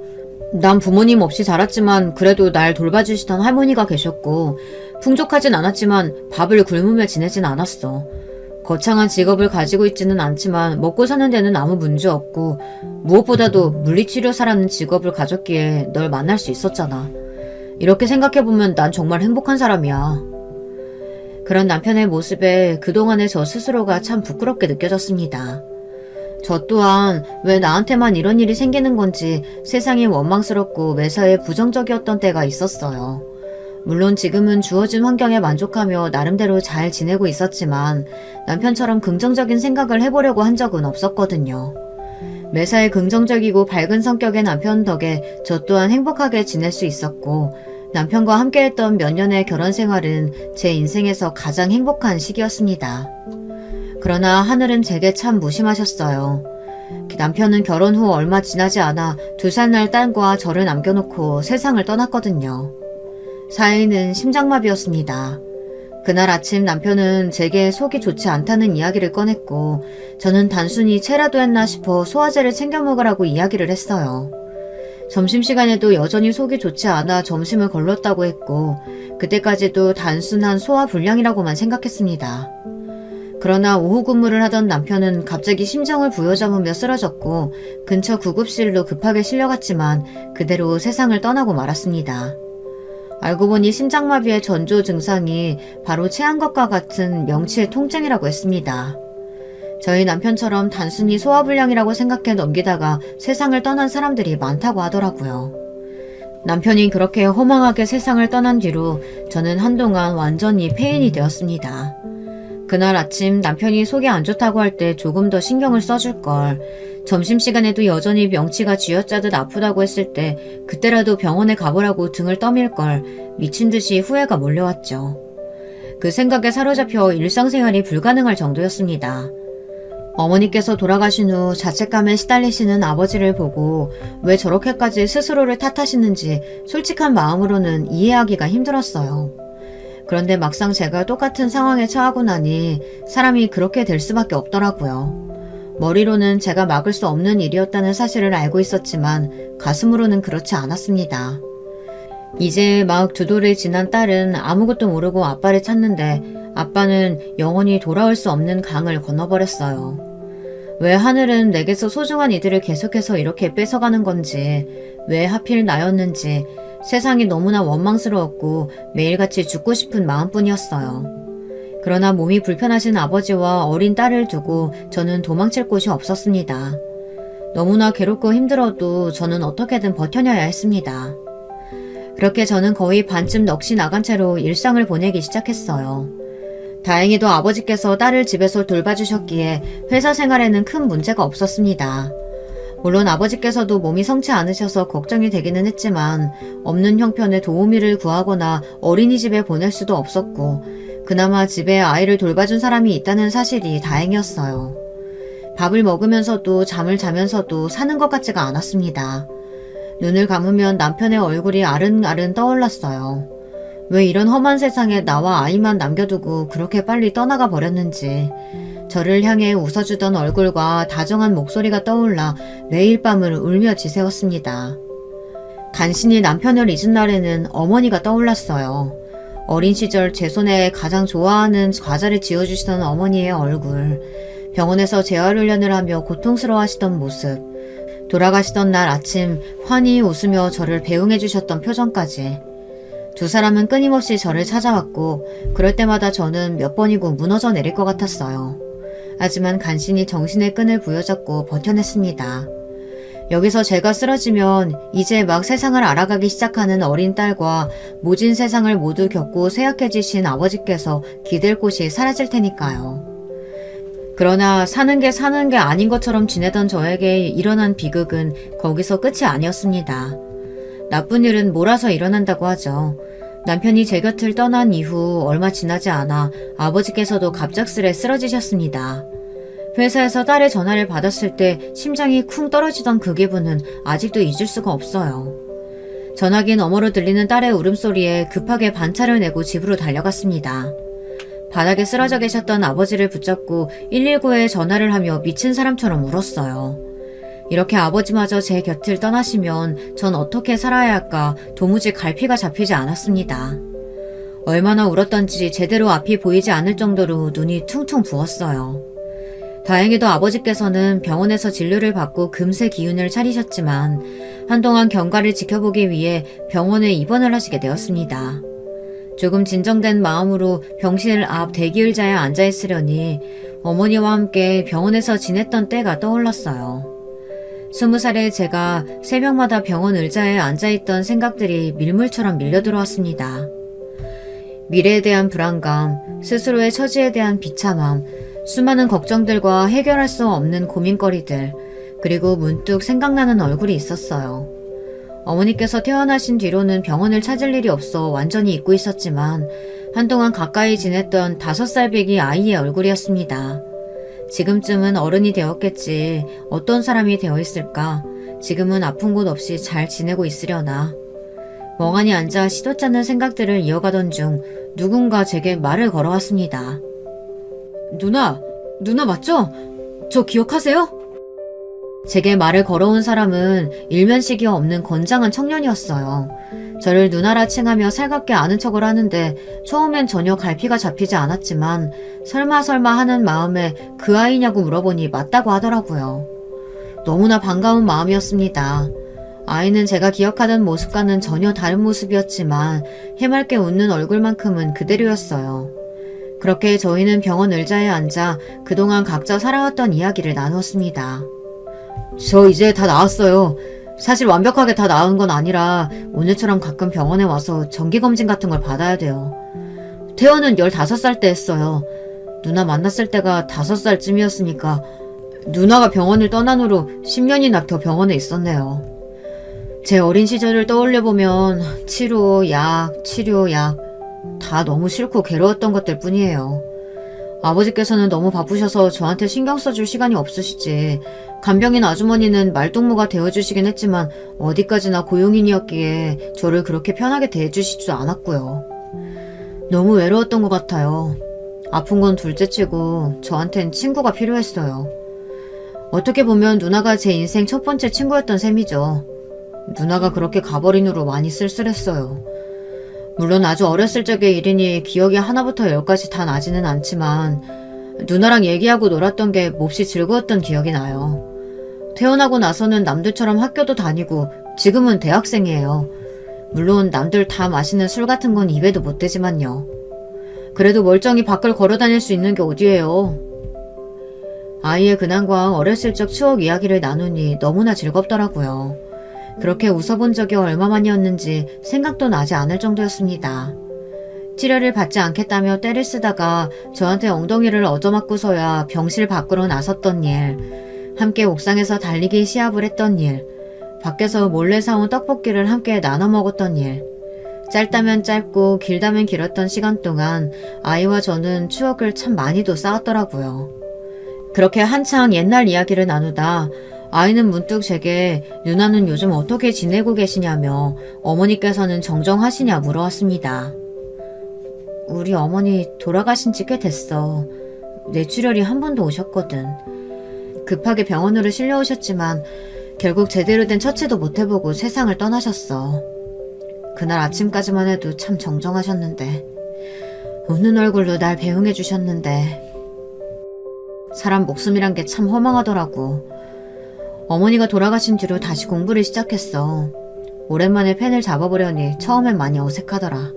난 부모님 없이 자랐지만 그래도 날 돌봐주시던 할머니가 계셨고 풍족하진 않았지만 밥을 굶으며 지내진 않았어. 거창한 직업을 가지고 있지는 않지만 먹고 사는 데는 아무 문제 없고 무엇보다도 물리치료사라는 직업을 가졌기에 널 만날 수 있었잖아. 이렇게 생각해보면 난 정말 행복한 사람이야. 그런 남편의 모습에 그동안의 저 스스로가 참 부끄럽게 느껴졌습니다. 저 또한 왜 나한테만 이런 일이 생기는 건지 세상이 원망스럽고 매사에 부정적이었던 때가 있었어요. 물론 지금은 주어진 환경에 만족하며 나름대로 잘 지내고 있었지만 남편처럼 긍정적인 생각을 해보려고 한 적은 없었거든요. 매사에 긍정적이고 밝은 성격의 남편 덕에 저 또한 행복하게 지낼 수 있었고 남편과 함께했던 몇 년의 결혼 생활은 제 인생에서 가장 행복한 시기였습니다. 그러나 하늘은 제게 참 무심하셨어요. 남편은 결혼 후 얼마 지나지 않아 2살 날 딸과 저를 남겨놓고 세상을 떠났거든요. 사인은 심장마비였습니다. 그날 아침 남편은 제게 속이 좋지 않다는 이야기를 꺼냈고 저는 단순히 체라도 했나 싶어 소화제를 챙겨 먹으라고 이야기를 했어요. 점심시간에도 여전히 속이 좋지 않아 점심을 걸렀다고 했고 그때까지도 단순한 소화불량이라고만 생각했습니다. 그러나 오후 근무를 하던 남편은 갑자기 심장을 부여잡으며 쓰러졌고 근처 구급실로 급하게 실려갔지만 그대로 세상을 떠나고 말았습니다. 알고 보니 심장마비의 전조 증상이 바로 체한 것과 같은 명치의 통증이라고 했습니다. 저희 남편처럼 단순히 소화불량이라고 생각해 넘기다가 세상을 떠난 사람들이 많다고 하더라고요. 남편이 그렇게 허망하게 세상을 떠난 뒤로 저는 한동안 완전히 폐인이 되었습니다. 그날 아침 남편이 속이 안 좋다고 할 때 조금 더 신경을 써줄 걸, 점심시간에도 여전히 명치가 쥐어짜듯 아프다고 했을 때 그때라도 병원에 가보라고 등을 떠밀 걸 미친 듯이 후회가 몰려왔죠. 그 생각에 사로잡혀 일상생활이 불가능할 정도였습니다. 어머니께서 돌아가신 후 자책감에 시달리시는 아버지를 보고 왜 저렇게까지 스스로를 탓하시는지 솔직한 마음으로는 이해하기가 힘들었어요. 그런데 막상 제가 똑같은 상황에 처하고 나니 사람이 그렇게 될 수밖에 없더라고요. 머리로는 제가 막을 수 없는 일이었다는 사실을 알고 있었지만 가슴으로는 그렇지 않았습니다. 이제 막 2돌을 지난 딸은 아무것도 모르고 아빠를 찾는데 아빠는 영원히 돌아올 수 없는 강을 건너버렸어요. 왜 하늘은 내게서 소중한 이들을 계속해서 이렇게 뺏어가는 건지, 왜 하필 나였는지 세상이 너무나 원망스러웠고 매일같이 죽고 싶은 마음뿐이었어요. 그러나 몸이 불편하신 아버지와 어린 딸을 두고 저는 도망칠 곳이 없었습니다. 너무나 괴롭고 힘들어도 저는 어떻게든 버텨내야 했습니다. 그렇게 저는 거의 반쯤 넋이 나간 채로 일상을 보내기 시작했어요. 다행히도 아버지께서 딸을 집에서 돌봐주셨기에 회사 생활에는 큰 문제가 없었습니다. 물론 아버지께서도 몸이 성치 않으셔서 걱정이 되기는 했지만 없는 형편에 도우미를 구하거나 어린이집에 보낼 수도 없었고 그나마 집에 아이를 돌봐준 사람이 있다는 사실이 다행이었어요. 밥을 먹으면서도 잠을 자면서도 사는 것 같지가 않았습니다. 눈을 감으면 남편의 얼굴이 아른아른 떠올랐어요. 왜 이런 험한 세상에 나와 아이만 남겨두고 그렇게 빨리 떠나가 버렸는지, 저를 향해 웃어주던 얼굴과 다정한 목소리가 떠올라 매일 밤을 울며 지새웠습니다. 간신히 남편을 잊은 날에는 어머니가 떠올랐어요. 어린 시절 제 손에 가장 좋아하는 과자를 지어주시던 어머니의 얼굴, 병원에서 재활훈련을 하며 고통스러워하시던 모습, 돌아가시던 날 아침 환히 웃으며 저를 배웅해주셨던 표정까지. 두 사람은 끊임없이 저를 찾아왔고 그럴 때마다 저는 몇 번이고 무너져 내릴 것 같았어요. 하지만 간신히 정신의 끈을 부여잡고 버텨냈습니다. 여기서 제가 쓰러지면 이제 막 세상을 알아가기 시작하는 어린 딸과 모진 세상을 모두 겪고 쇠약해지신 아버지께서 기댈 곳이 사라질 테니까요. 그러나 사는 게 아닌 것처럼 지내던 저에게 일어난 비극은 거기서 끝이 아니었습니다. 나쁜 일은 몰아서 일어난다고 하죠. 남편이 제 곁을 떠난 이후 얼마 지나지 않아 아버지께서도 갑작스레 쓰러지셨습니다. 회사에서 딸의 전화를 받았을 때 심장이 쿵 떨어지던 그 기분은 아직도 잊을 수가 없어요. 전화기 너머로 들리는 딸의 울음소리에 급하게 반차를 내고 집으로 달려갔습니다. 바닥에 쓰러져 계셨던 아버지를 붙잡고 119에 전화를 하며 미친 사람처럼 울었어요. 이렇게 아버지마저 제 곁을 떠나시면 전 어떻게 살아야 할까 도무지 갈피가 잡히지 않았습니다. 얼마나 울었던지 제대로 앞이 보이지 않을 정도로 눈이 퉁퉁 부었어요. 다행히도 아버지께서는 병원에서 진료를 받고 금세 기운을 차리셨지만 한동안 경과를 지켜보기 위해 병원에 입원을 하시게 되었습니다. 조금 진정된 마음으로 병실 앞 대기의자에 앉아있으려니 어머니와 함께 병원에서 지냈던 때가 떠올랐어요. 20살의 제가 새벽마다 병원 의자에 앉아있던 생각들이 밀물처럼 밀려들어왔습니다. 미래에 대한 불안감, 스스로의 처지에 대한 비참함, 수많은 걱정들과 해결할 수 없는 고민거리들, 그리고 문득 생각나는 얼굴이 있었어요. 어머니께서 퇴원하신 뒤로는 병원을 찾을 일이 없어 완전히 잊고 있었지만 한동안 가까이 지냈던 5살배기 아이의 얼굴이었습니다. 지금쯤은 어른이 되었겠지. 어떤 사람이 되어 있을까? 지금은 아픈 곳 없이 잘 지내고 있으려나? 멍하니 앉아 시도 찾는 생각들을 이어가던 중 누군가 제게 말을 걸어왔습니다. 누나 맞죠? 저 기억하세요? 제게 말을 걸어온 사람은 일면식이 없는 건장한 청년이었어요. 저를 누나라 칭하며 살갑게 아는 척을 하는데 처음엔 전혀 갈피가 잡히지 않았지만 설마 하는 마음에 그 아이냐고 물어보니 맞다고 하더라고요. 너무나 반가운 마음이었습니다. 아이는 제가 기억하던 모습과는 전혀 다른 모습이었지만 해맑게 웃는 얼굴만큼은 그대로였어요. 그렇게 저희는 병원 의자에 앉아 그동안 각자 살아왔던 이야기를 나누었습니다. 저 이제 다 나았어요. 사실 완벽하게 다 나은 건 아니라 오늘처럼 가끔 병원에 와서 정기검진 같은 걸 받아야 돼요. 퇴원은 15살 때 했어요. 누나 만났을 때가 5살쯤이었으니까 누나가 병원을 떠난 후로 10년이나 더 병원에 있었네요. 제 어린 시절을 떠올려보면 치료, 약 다 너무 싫고 괴로웠던 것들 뿐이에요. 아버지께서는 너무 바쁘셔서 저한테 신경 써줄 시간이 없으시지. 간병인 아주머니는 말동무가 되어주시긴 했지만 어디까지나 고용인이었기에 저를 그렇게 편하게 대해주시지도 않았고요. 너무 외로웠던 것 같아요. 아픈 건 둘째치고 저한텐 친구가 필요했어요. 어떻게 보면 누나가 제 인생 첫 번째 친구였던 셈이죠. 누나가 그렇게 가버린 후로 많이 쓸쓸했어요. 물론 아주 어렸을 적의 일이니 기억이 하나부터 10까지 다 나지는 않지만 누나랑 얘기하고 놀았던 게 몹시 즐거웠던 기억이 나요. 퇴원하고 나서는 남들처럼 학교도 다니고 지금은 대학생이에요. 물론 남들 다 마시는 술 같은 건 입에도 못 대지만요. 그래도 멀쩡히 밖을 걸어다닐 수 있는 게 어디예요. 아이의 근황과 어렸을 적 추억 이야기를 나누니 너무나 즐겁더라고요. 그렇게 웃어본 적이 얼마만이었는지 생각도 나지 않을 정도였습니다. 치료를 받지 않겠다며 떼를 쓰다가 저한테 엉덩이를 얻어맞고서야 병실 밖으로 나섰던 일, 함께 옥상에서 달리기 시합을 했던 일, 밖에서 몰래 사온 떡볶이를 함께 나눠 먹었던 일, 짧다면 짧고 길다면 길었던 시간 동안 아이와 저는 추억을 참 많이도 쌓았더라고요. 그렇게 한창 옛날 이야기를 나누다 아이는 문득 제게 누나는 요즘 어떻게 지내고 계시냐며 어머니께서는 정정하시냐 물어왔습니다. 우리 어머니 돌아가신 지 꽤 됐어. 뇌출혈이 한 번 더 오셨거든. 급하게 병원으로 실려오셨지만 결국 제대로 된 처치도 못 해보고 세상을 떠나셨어. 그날 아침까지만 해도 참 정정하셨는데 웃는 얼굴로 날 배웅해 주셨는데 사람 목숨이란 게 참 허망하더라고. 어머니가 돌아가신 뒤로 다시 공부를 시작했어. 오랜만에 펜을 잡아보려니 처음엔 많이 어색하더라.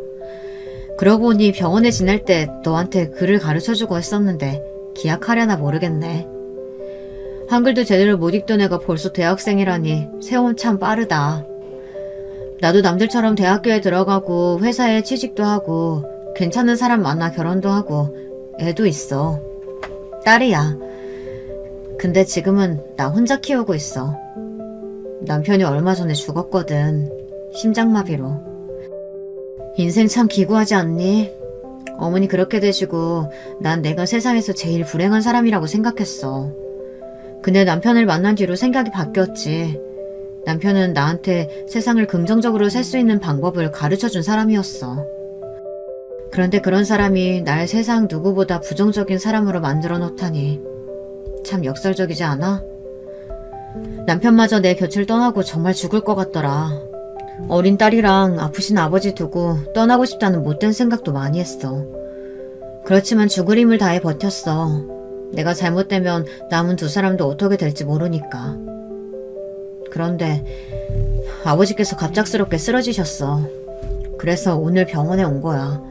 그러고 보니 병원에 지낼 때 너한테 글을 가르쳐주고 했었는데 기약하려나 모르겠네. 한글도 제대로 못 읽던 애가 벌써 대학생이라니 세월 참 빠르다. 나도 남들처럼 대학교에 들어가고 회사에 취직도 하고 괜찮은 사람 만나 결혼도 하고 애도 있어. 딸이야. 근데 지금은 나 혼자 키우고 있어. 남편이 얼마 전에 죽었거든. 심장마비로. 인생 참 기구하지 않니? 어머니 그렇게 되시고 난 내가 세상에서 제일 불행한 사람이라고 생각했어. 근데 남편을 만난 뒤로 생각이 바뀌었지. 남편은 나한테 세상을 긍정적으로 살 수 있는 방법을 가르쳐준 사람이었어. 그런데 그런 사람이 날 세상 누구보다 부정적인 사람으로 만들어 놓다니 참 역설적이지 않아? 남편마저 내 곁을 떠나고 정말 죽을 것 같더라. 어린 딸이랑 아프신 아버지 두고 떠나고 싶다는 못된 생각도 많이 했어. 그렇지만 죽을 힘을 다해 버텼어. 내가 잘못되면 남은 2사람도 어떻게 될지 모르니까. 그런데 아버지께서 갑작스럽게 쓰러지셨어. 그래서 오늘 병원에 온 거야.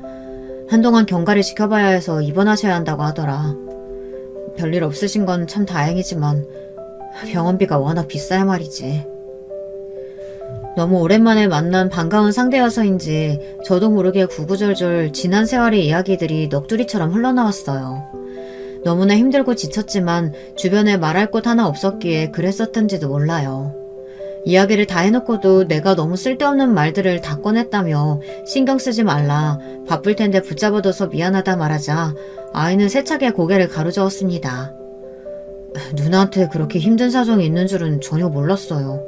한동안 경과를 지켜봐야 해서 입원하셔야 한다고 하더라. 별일 없으신 건 참 다행이지만 병원비가 워낙 비싸야 말이지. 너무 오랜만에 만난 반가운 상대여서인지 저도 모르게 구구절절 지난 세월의 이야기들이 넋두리처럼 흘러나왔어요. 너무나 힘들고 지쳤지만 주변에 말할 곳 하나 없었기에 그랬었던지도 몰라요. 이야기를 다 해놓고도 내가 너무 쓸데없는 말들을 다 꺼냈다며 신경 쓰지 말라, 바쁠 텐데 붙잡아둬서 미안하다 말하자 아이는 세차게 고개를 가로저었습니다. 누나한테 그렇게 힘든 사정이 있는 줄은 전혀 몰랐어요.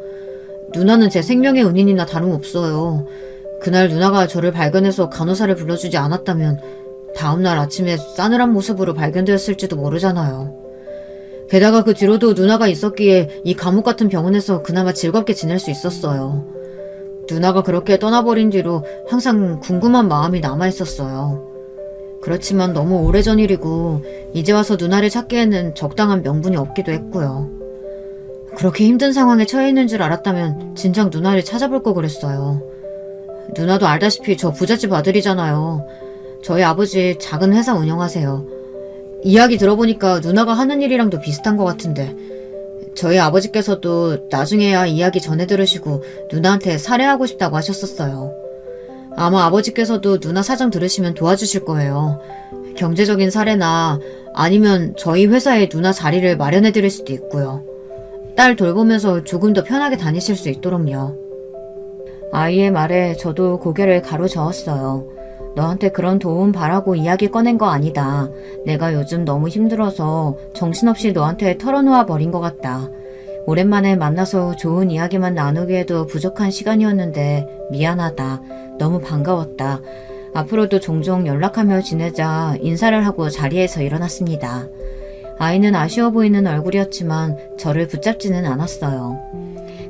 누나는 제 생명의 은인이나 다름없어요. 그날 누나가 저를 발견해서 간호사를 불러주지 않았다면 다음날 아침에 싸늘한 모습으로 발견되었을지도 모르잖아요. 게다가 그 뒤로도 누나가 있었기에 이 감옥 같은 병원에서 그나마 즐겁게 지낼 수 있었어요. 누나가 그렇게 떠나버린 뒤로 항상 궁금한 마음이 남아있었어요. 그렇지만 너무 오래전 일이고 이제 와서 누나를 찾기에는 적당한 명분이 없기도 했고요. 그렇게 힘든 상황에 처해 있는 줄 알았다면 진작 누나를 찾아볼 거 그랬어요. 누나도 알다시피 저 부잣집 아들이잖아요. 저희 아버지 작은 회사 운영하세요. 이야기 들어보니까 누나가 하는 일이랑도 비슷한 것 같은데 저희 아버지께서도 나중에야 이야기 전해 들으시고 누나한테 살해하고 싶다고 하셨었어요. 아마 아버지께서도 누나 사정 들으시면 도와주실 거예요. 경제적인 살해나 아니면 저희 회사에 누나 자리를 마련해 드릴 수도 있고요. 딸 돌보면서 조금 더 편하게 다니실 수 있도록요. 아이의 말에 저도 고개를 가로저었어요. 너한테 그런 도움 바라고 이야기 꺼낸 거 아니다. 내가 요즘 너무 힘들어서 정신없이 너한테 털어놓아 버린 것 같다. 오랜만에 만나서 좋은 이야기만 나누기에도 부족한 시간이었는데 미안하다. 너무 반가웠다. 앞으로도 종종 연락하며 지내자 인사를 하고 자리에서 일어났습니다. 아이는 아쉬워 보이는 얼굴이었지만 저를 붙잡지는 않았어요.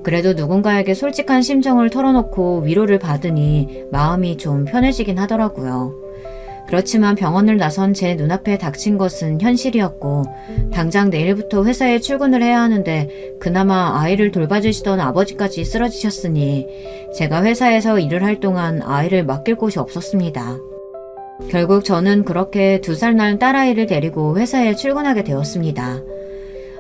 그래도 누군가에게 솔직한 심정을 털어놓고 위로를 받으니 마음이 좀 편해지긴 하더라고요. 그렇지만 병원을 나선 제 눈앞에 닥친 것은 현실이었고 당장 내일부터 회사에 출근을 해야 하는데 그나마 아이를 돌봐주시던 아버지까지 쓰러지셨으니 제가 회사에서 일을 할 동안 아이를 맡길 곳이 없었습니다. 결국 저는 그렇게 2살 난 딸아이를 데리고 회사에 출근하게 되었습니다.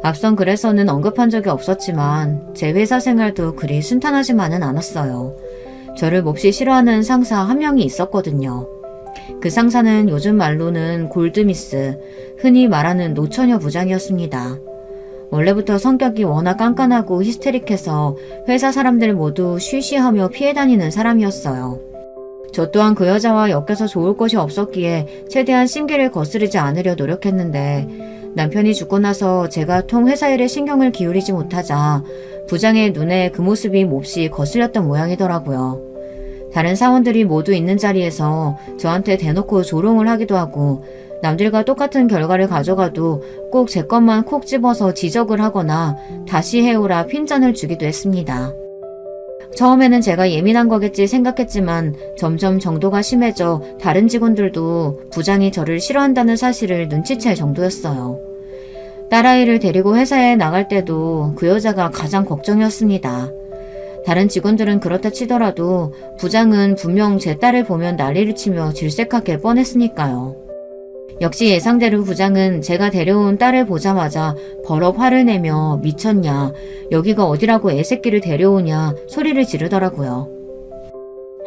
앞선 글에서는 언급한 적이 없었지만 제 회사 생활도 그리 순탄하지만은 않았어요. 저를 몹시 싫어하는 상사 한 명이 있었거든요. 그 상사는 요즘 말로는 골드미스, 흔히 말하는 노처녀 부장이었습니다. 원래부터 성격이 워낙 깐깐하고 히스테릭해서 회사 사람들 모두 쉬쉬하며 피해 다니는 사람이었어요. 저 또한 그 여자와 엮여서 좋을 것이 없었기에 최대한 심기를 거스르지 않으려 노력했는데 남편이 죽고 나서 제가 통 회사 일에 신경을 기울이지 못하자 부장의 눈에 그 모습이 몹시 거슬렸던 모양이더라고요. 다른 사원들이 모두 있는 자리에서 저한테 대놓고 조롱을 하기도 하고 남들과 똑같은 결과를 가져가도 꼭 제 것만 콕 집어서 지적을 하거나 다시 해오라 핀잔을 주기도 했습니다. 처음에는 제가 예민한 거겠지 생각했지만 점점 정도가 심해져 다른 직원들도 부장이 저를 싫어한다는 사실을 눈치챌 정도였어요. 딸아이를 데리고 회사에 나갈 때도 그 여자가 가장 걱정이었습니다. 다른 직원들은 그렇다 치더라도 부장은 분명 제 딸을 보면 난리를 치며 질색하게 뻔했으니까요. 역시 예상대로 부장은 제가 데려온 딸을 보자마자 버럭 화를 내며 미쳤냐, 여기가 어디라고 애새끼를 데려오냐 소리를 지르더라고요.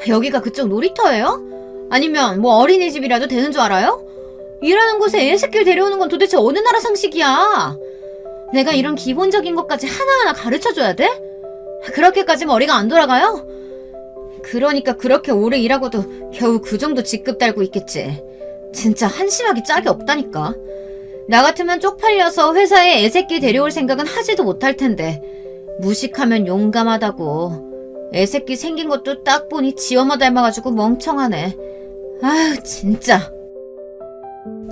여기가 그쪽 놀이터예요? 아니면 뭐 어린이집이라도 되는 줄 알아요? 일하는 곳에 애새끼를 데려오는 건 도대체 어느 나라 상식이야? 내가 이런 기본적인 것까지 하나하나 가르쳐줘야 돼? 그렇게까지 머리가 안 돌아가요? 그러니까 그렇게 오래 일하고도 겨우 그 정도 직급 달고 있겠지. 진짜 한심하기 짝이 없다니까. 나 같으면 쪽팔려서 회사에 애새끼 데려올 생각은 하지도 못할 텐데 무식하면 용감하다고. 애새끼 생긴 것도 딱 보니 지 엄마 닮아가지고 멍청하네. 아휴 진짜.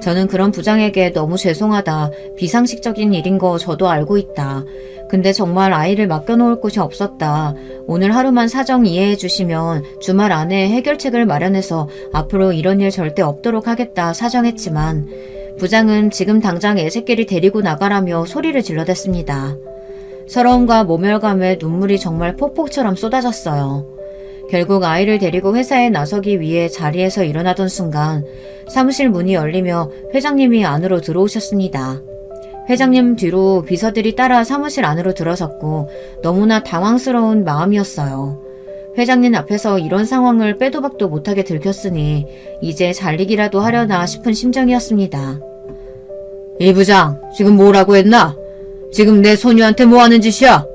저는 그런 부장에게 너무 죄송하다, 비상식적인 일인 거 저도 알고 있다. 근데 정말 아이를 맡겨놓을 곳이 없었다. 오늘 하루만 사정 이해해 주시면 주말 안에 해결책을 마련해서 앞으로 이런 일 절대 없도록 하겠다 사정했지만 부장은 지금 당장 애새끼를 데리고 나가라며 소리를 질러댔습니다. 서러움과 모멸감에 눈물이 정말 폭포처럼 쏟아졌어요. 결국 아이를 데리고 회사에 나서기 위해 자리에서 일어나던 순간 사무실 문이 열리며 회장님이 안으로 들어오셨습니다. 회장님 뒤로 비서들이 따라 사무실 안으로 들어섰고 너무나 당황스러운 마음이었어요. 회장님 앞에서 이런 상황을 빼도 박도 못하게 들켰으니 이제 잘리기라도 하려나 싶은 심정이었습니다. 이 부장, 지금 뭐라고 했나? 지금 내 소녀한테 뭐 하는 짓이야?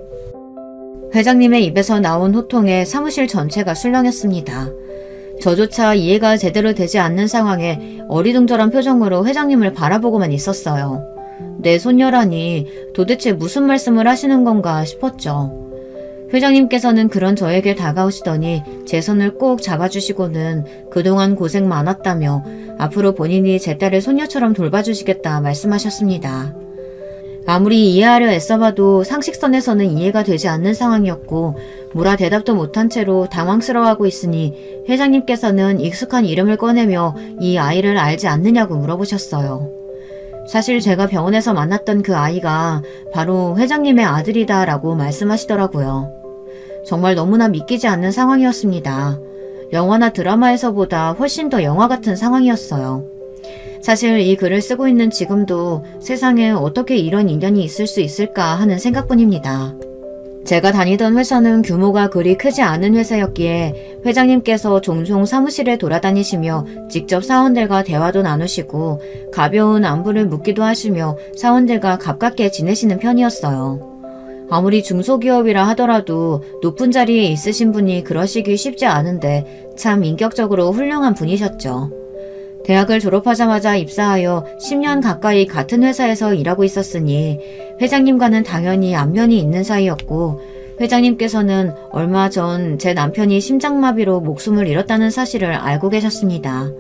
회장님의 입에서 나온 호통에 사무실 전체가 술렁였습니다. 저조차 이해가 제대로 되지 않는 상황에 어리둥절한 표정으로 회장님을 바라보고만 있었어요. 내 손녀라니 도대체 무슨 말씀을 하시는 건가 싶었죠. 회장님께서는 그런 저에게 다가오시더니 제 손을 꼭 잡아주시고는 그동안 고생 많았다며 앞으로 본인이 제 딸을 손녀처럼 돌봐주시겠다 말씀하셨습니다. 아무리 이해하려 애써봐도 상식선에서는 이해가 되지 않는 상황이었고 뭐라 대답도 못한 채로 당황스러워하고 있으니 회장님께서는 익숙한 이름을 꺼내며 이 아이를 알지 않느냐고 물어보셨어요. 사실 제가 병원에서 만났던 그 아이가 바로 회장님의 아들이다라고 말씀하시더라고요. 정말 너무나 믿기지 않는 상황이었습니다. 영화나 드라마에서보다 훨씬 더 영화 같은 상황이었어요. 사실 이 글을 쓰고 있는 지금도 세상에 어떻게 이런 인연이 있을 수 있을까 하는 생각뿐입니다. 제가 다니던 회사는 규모가 그리 크지 않은 회사였기에 회장님께서 종종 사무실에 돌아다니시며 직접 사원들과 대화도 나누시고 가벼운 안부를 묻기도 하시며 사원들과 가깝게 지내시는 편이었어요. 아무리 중소기업이라 하더라도 높은 자리에 있으신 분이 그러시기 쉽지 않은데 참 인격적으로 훌륭한 분이셨죠. 대학을 졸업하자마자 입사하여 10년 가까이 같은 회사에서 일하고 있었으니 회장님과는 당연히 안면이 있는 사이였고 회장님께서는 얼마 전 제 남편이 심장마비로 목숨을 잃었다는 사실을 알고 계셨습니다.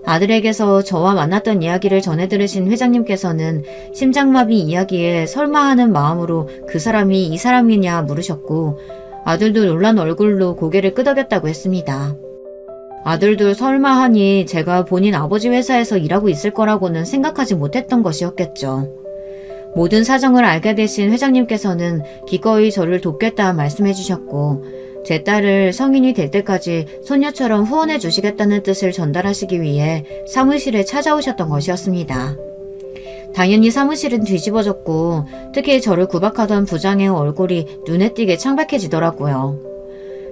아들에게서 저와 만났던 이야기를 전해 들으신 회장님께서는 심장마비 이야기에 설마 하는 마음으로 그 사람이 이 사람이냐 물으셨고 아들도 놀란 얼굴로 고개를 끄덕였다고 했습니다. 아들도 설마 하니 제가 본인 아버지 회사에서 일하고 있을 거라고는 생각하지 못했던 것이었겠죠. 모든 사정을 알게 되신 회장님께서는 기꺼이 저를 돕겠다 말씀해 주셨고 제 딸을 성인이 될 때까지 손녀처럼 후원해 주시겠다는 뜻을 전달하시기 위해 사무실에 찾아오셨던 것이었습니다. 당연히 사무실은 뒤집어졌고 특히 저를 구박하던 부장의 얼굴이 눈에 띄게 창백해지더라고요.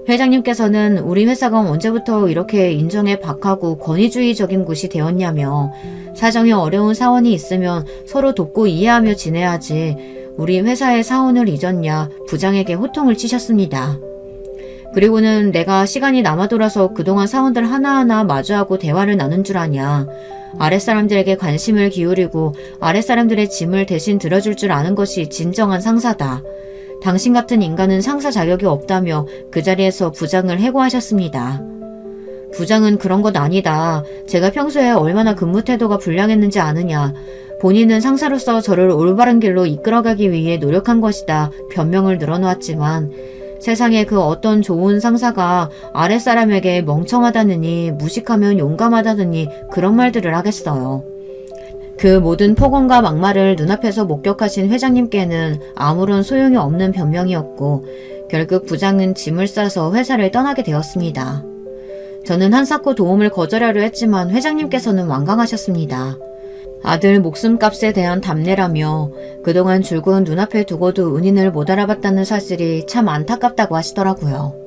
회장님께서는 우리 회사가 언제부터 이렇게 인정에 박하고 권위주의적인 곳이 되었냐며 사정이 어려운 사원이 있으면 서로 돕고 이해하며 지내야지 우리 회사의 사원을 잊었냐 부장에게 호통을 치셨습니다. 그리고는 내가 시간이 남아돌아서 그동안 사원들 하나하나 마주하고 대화를 나눈 줄 아냐. 아랫사람들에게 관심을 기울이고 아랫사람들의 짐을 대신 들어줄 줄 아는 것이 진정한 상사다. 당신 같은 인간은 상사 자격이 없다며 그 자리에서 부장을 해고하셨습니다. 부장은 그런 것 아니다. 제가 평소에 얼마나 근무 태도가 불량했는지 아느냐. 본인은 상사로서 저를 올바른 길로 이끌어가기 위해 노력한 것이다. 변명을 늘어놓았지만 세상에 그 어떤 좋은 상사가 아랫사람에게 멍청하다느니 무식하면 용감하다느니 그런 말들을 하겠어요. 그 모든 폭언과 막말을 눈앞에서 목격하신 회장님께는 아무런 소용이 없는 변명이었고 결국 부장은 짐을 싸서 회사를 떠나게 되었습니다. 저는 한사코 도움을 거절하려 했지만 회장님께서는 완강하셨습니다. 아들 목숨값에 대한 답례라며 그동안 줄곧 눈앞에 두고도 은인을 못 알아봤다는 사실이 참 안타깝다고 하시더라고요.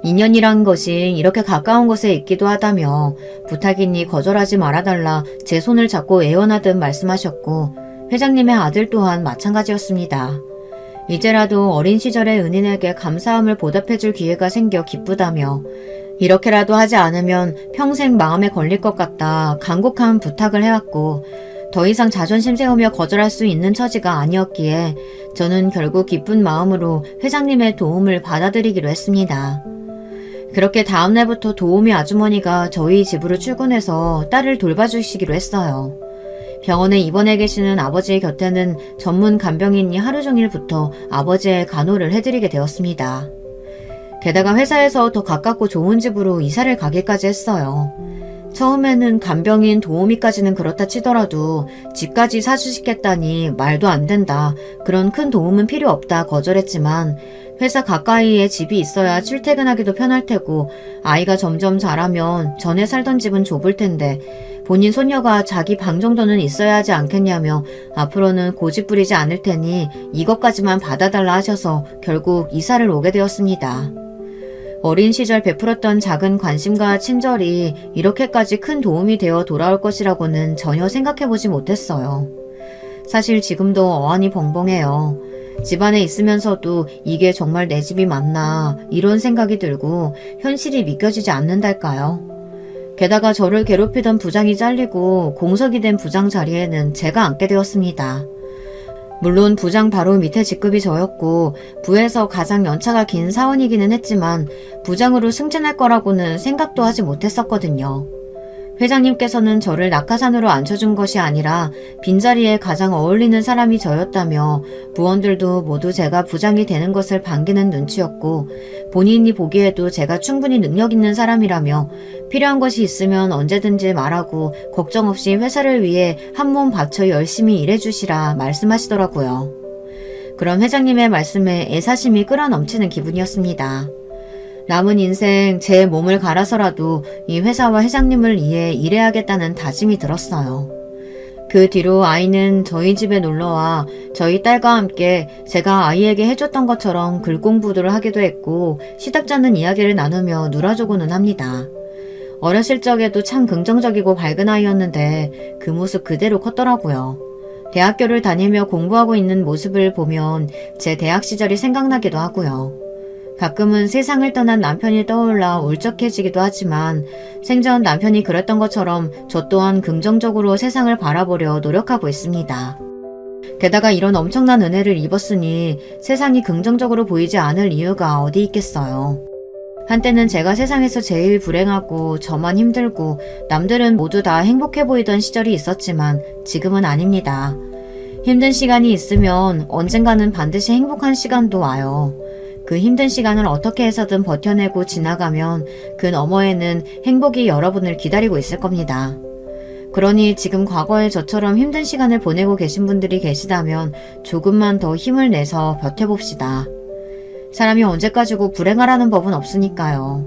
인연이란 것이 이렇게 가까운 곳에 있기도 하다며 부탁이니 거절하지 말아달라 제 손을 잡고 애원하듯 말씀하셨고 회장님의 아들 또한 마찬가지였습니다. 이제라도 어린 시절의 은인에게 감사함을 보답해줄 기회가 생겨 기쁘다며 이렇게라도 하지 않으면 평생 마음에 걸릴 것 같다 간곡한 부탁을 해왔고 더 이상 자존심 세우며 거절할 수 있는 처지가 아니었기에 저는 결국 기쁜 마음으로 회장님의 도움을 받아들이기로 했습니다. 그렇게 다음날부터 도우미 아주머니가 저희 집으로 출근해서 딸을 돌봐주시기로 했어요. 병원에 입원해 계시는 아버지의 곁에는 전문 간병인이 하루 종일 붙어 아버지의 간호를 해드리게 되었습니다. 게다가 회사에서 더 가깝고 좋은 집으로 이사를 가기까지 했어요. 처음에는 간병인 도우미까지는 그렇다 치더라도 집까지 사주시겠다니 말도 안 된다. 그런 큰 도움은 필요 없다 거절했지만 회사 가까이에 집이 있어야 출퇴근하기도 편할 테고 아이가 점점 자라면 전에 살던 집은 좁을 텐데 본인 손녀가 자기 방 정도는 있어야 하지 않겠냐며 앞으로는 고집 부리지 않을 테니 이것까지만 받아달라 하셔서 결국 이사를 오게 되었습니다. 어린 시절 베풀었던 작은 관심과 친절이 이렇게까지 큰 도움이 되어 돌아올 것이라고는 전혀 생각해보지 못했어요. 사실 지금도 어안이 벙벙해요. 집안에 있으면서도 이게 정말 내 집이 맞나 이런 생각이 들고 현실이 믿겨지지 않는달까요? 게다가 저를 괴롭히던 부장이 잘리고 공석이 된 부장 자리에는 제가 앉게 되었습니다. 물론 부장 바로 밑에 직급이 저였고 부에서 가장 연차가 긴 사원이기는 했지만 부장으로 승진할 거라고는 생각도 하지 못했었거든요. 회장님께서는 저를 낙하산으로 앉혀준 것이 아니라 빈자리에 가장 어울리는 사람이 저였다며 부원들도 모두 제가 부장이 되는 것을 반기는 눈치였고 본인이 보기에도 제가 충분히 능력 있는 사람이라며 필요한 것이 있으면 언제든지 말하고 걱정 없이 회사를 위해 한 몸 바쳐 열심히 일해주시라 말씀하시더라고요. 그런 회장님의 말씀에 애사심이 끌어넘치는 기분이었습니다. 남은 인생 제 몸을 갈아서라도 이 회사와 회장님을 위해 일해야겠다는 다짐이 들었어요. 그 뒤로 아이는 저희 집에 놀러와 저희 딸과 함께 제가 아이에게 해줬던 것처럼 글 공부를 하기도 했고 시답잖은 이야기를 나누며 놀아주고는 합니다. 어렸을 적에도 참 긍정적이고 밝은 아이였는데 그 모습 그대로 컸더라고요. 대학교를 다니며 공부하고 있는 모습을 보면 제 대학 시절이 생각나기도 하고요. 가끔은 세상을 떠난 남편이 떠올라 울적해지기도 하지만 생전 남편이 그랬던 것처럼 저 또한 긍정적으로 세상을 바라보려 노력하고 있습니다. 게다가 이런 엄청난 은혜를 입었으니 세상이 긍정적으로 보이지 않을 이유가 어디 있겠어요. 한때는 제가 세상에서 제일 불행하고 저만 힘들고 남들은 모두 다 행복해 보이던 시절이 있었지만 지금은 아닙니다. 힘든 시간이 있으면 언젠가는 반드시 행복한 시간도 와요. 그 힘든 시간을 어떻게 해서든 버텨내고 지나가면 그 너머에는 행복이 여러분을 기다리고 있을 겁니다. 그러니 지금 과거에 저처럼 힘든 시간을 보내고 계신 분들이 계시다면 조금만 더 힘을 내서 버텨봅시다. 사람이 언제까지고 불행하라는 법은 없으니까요.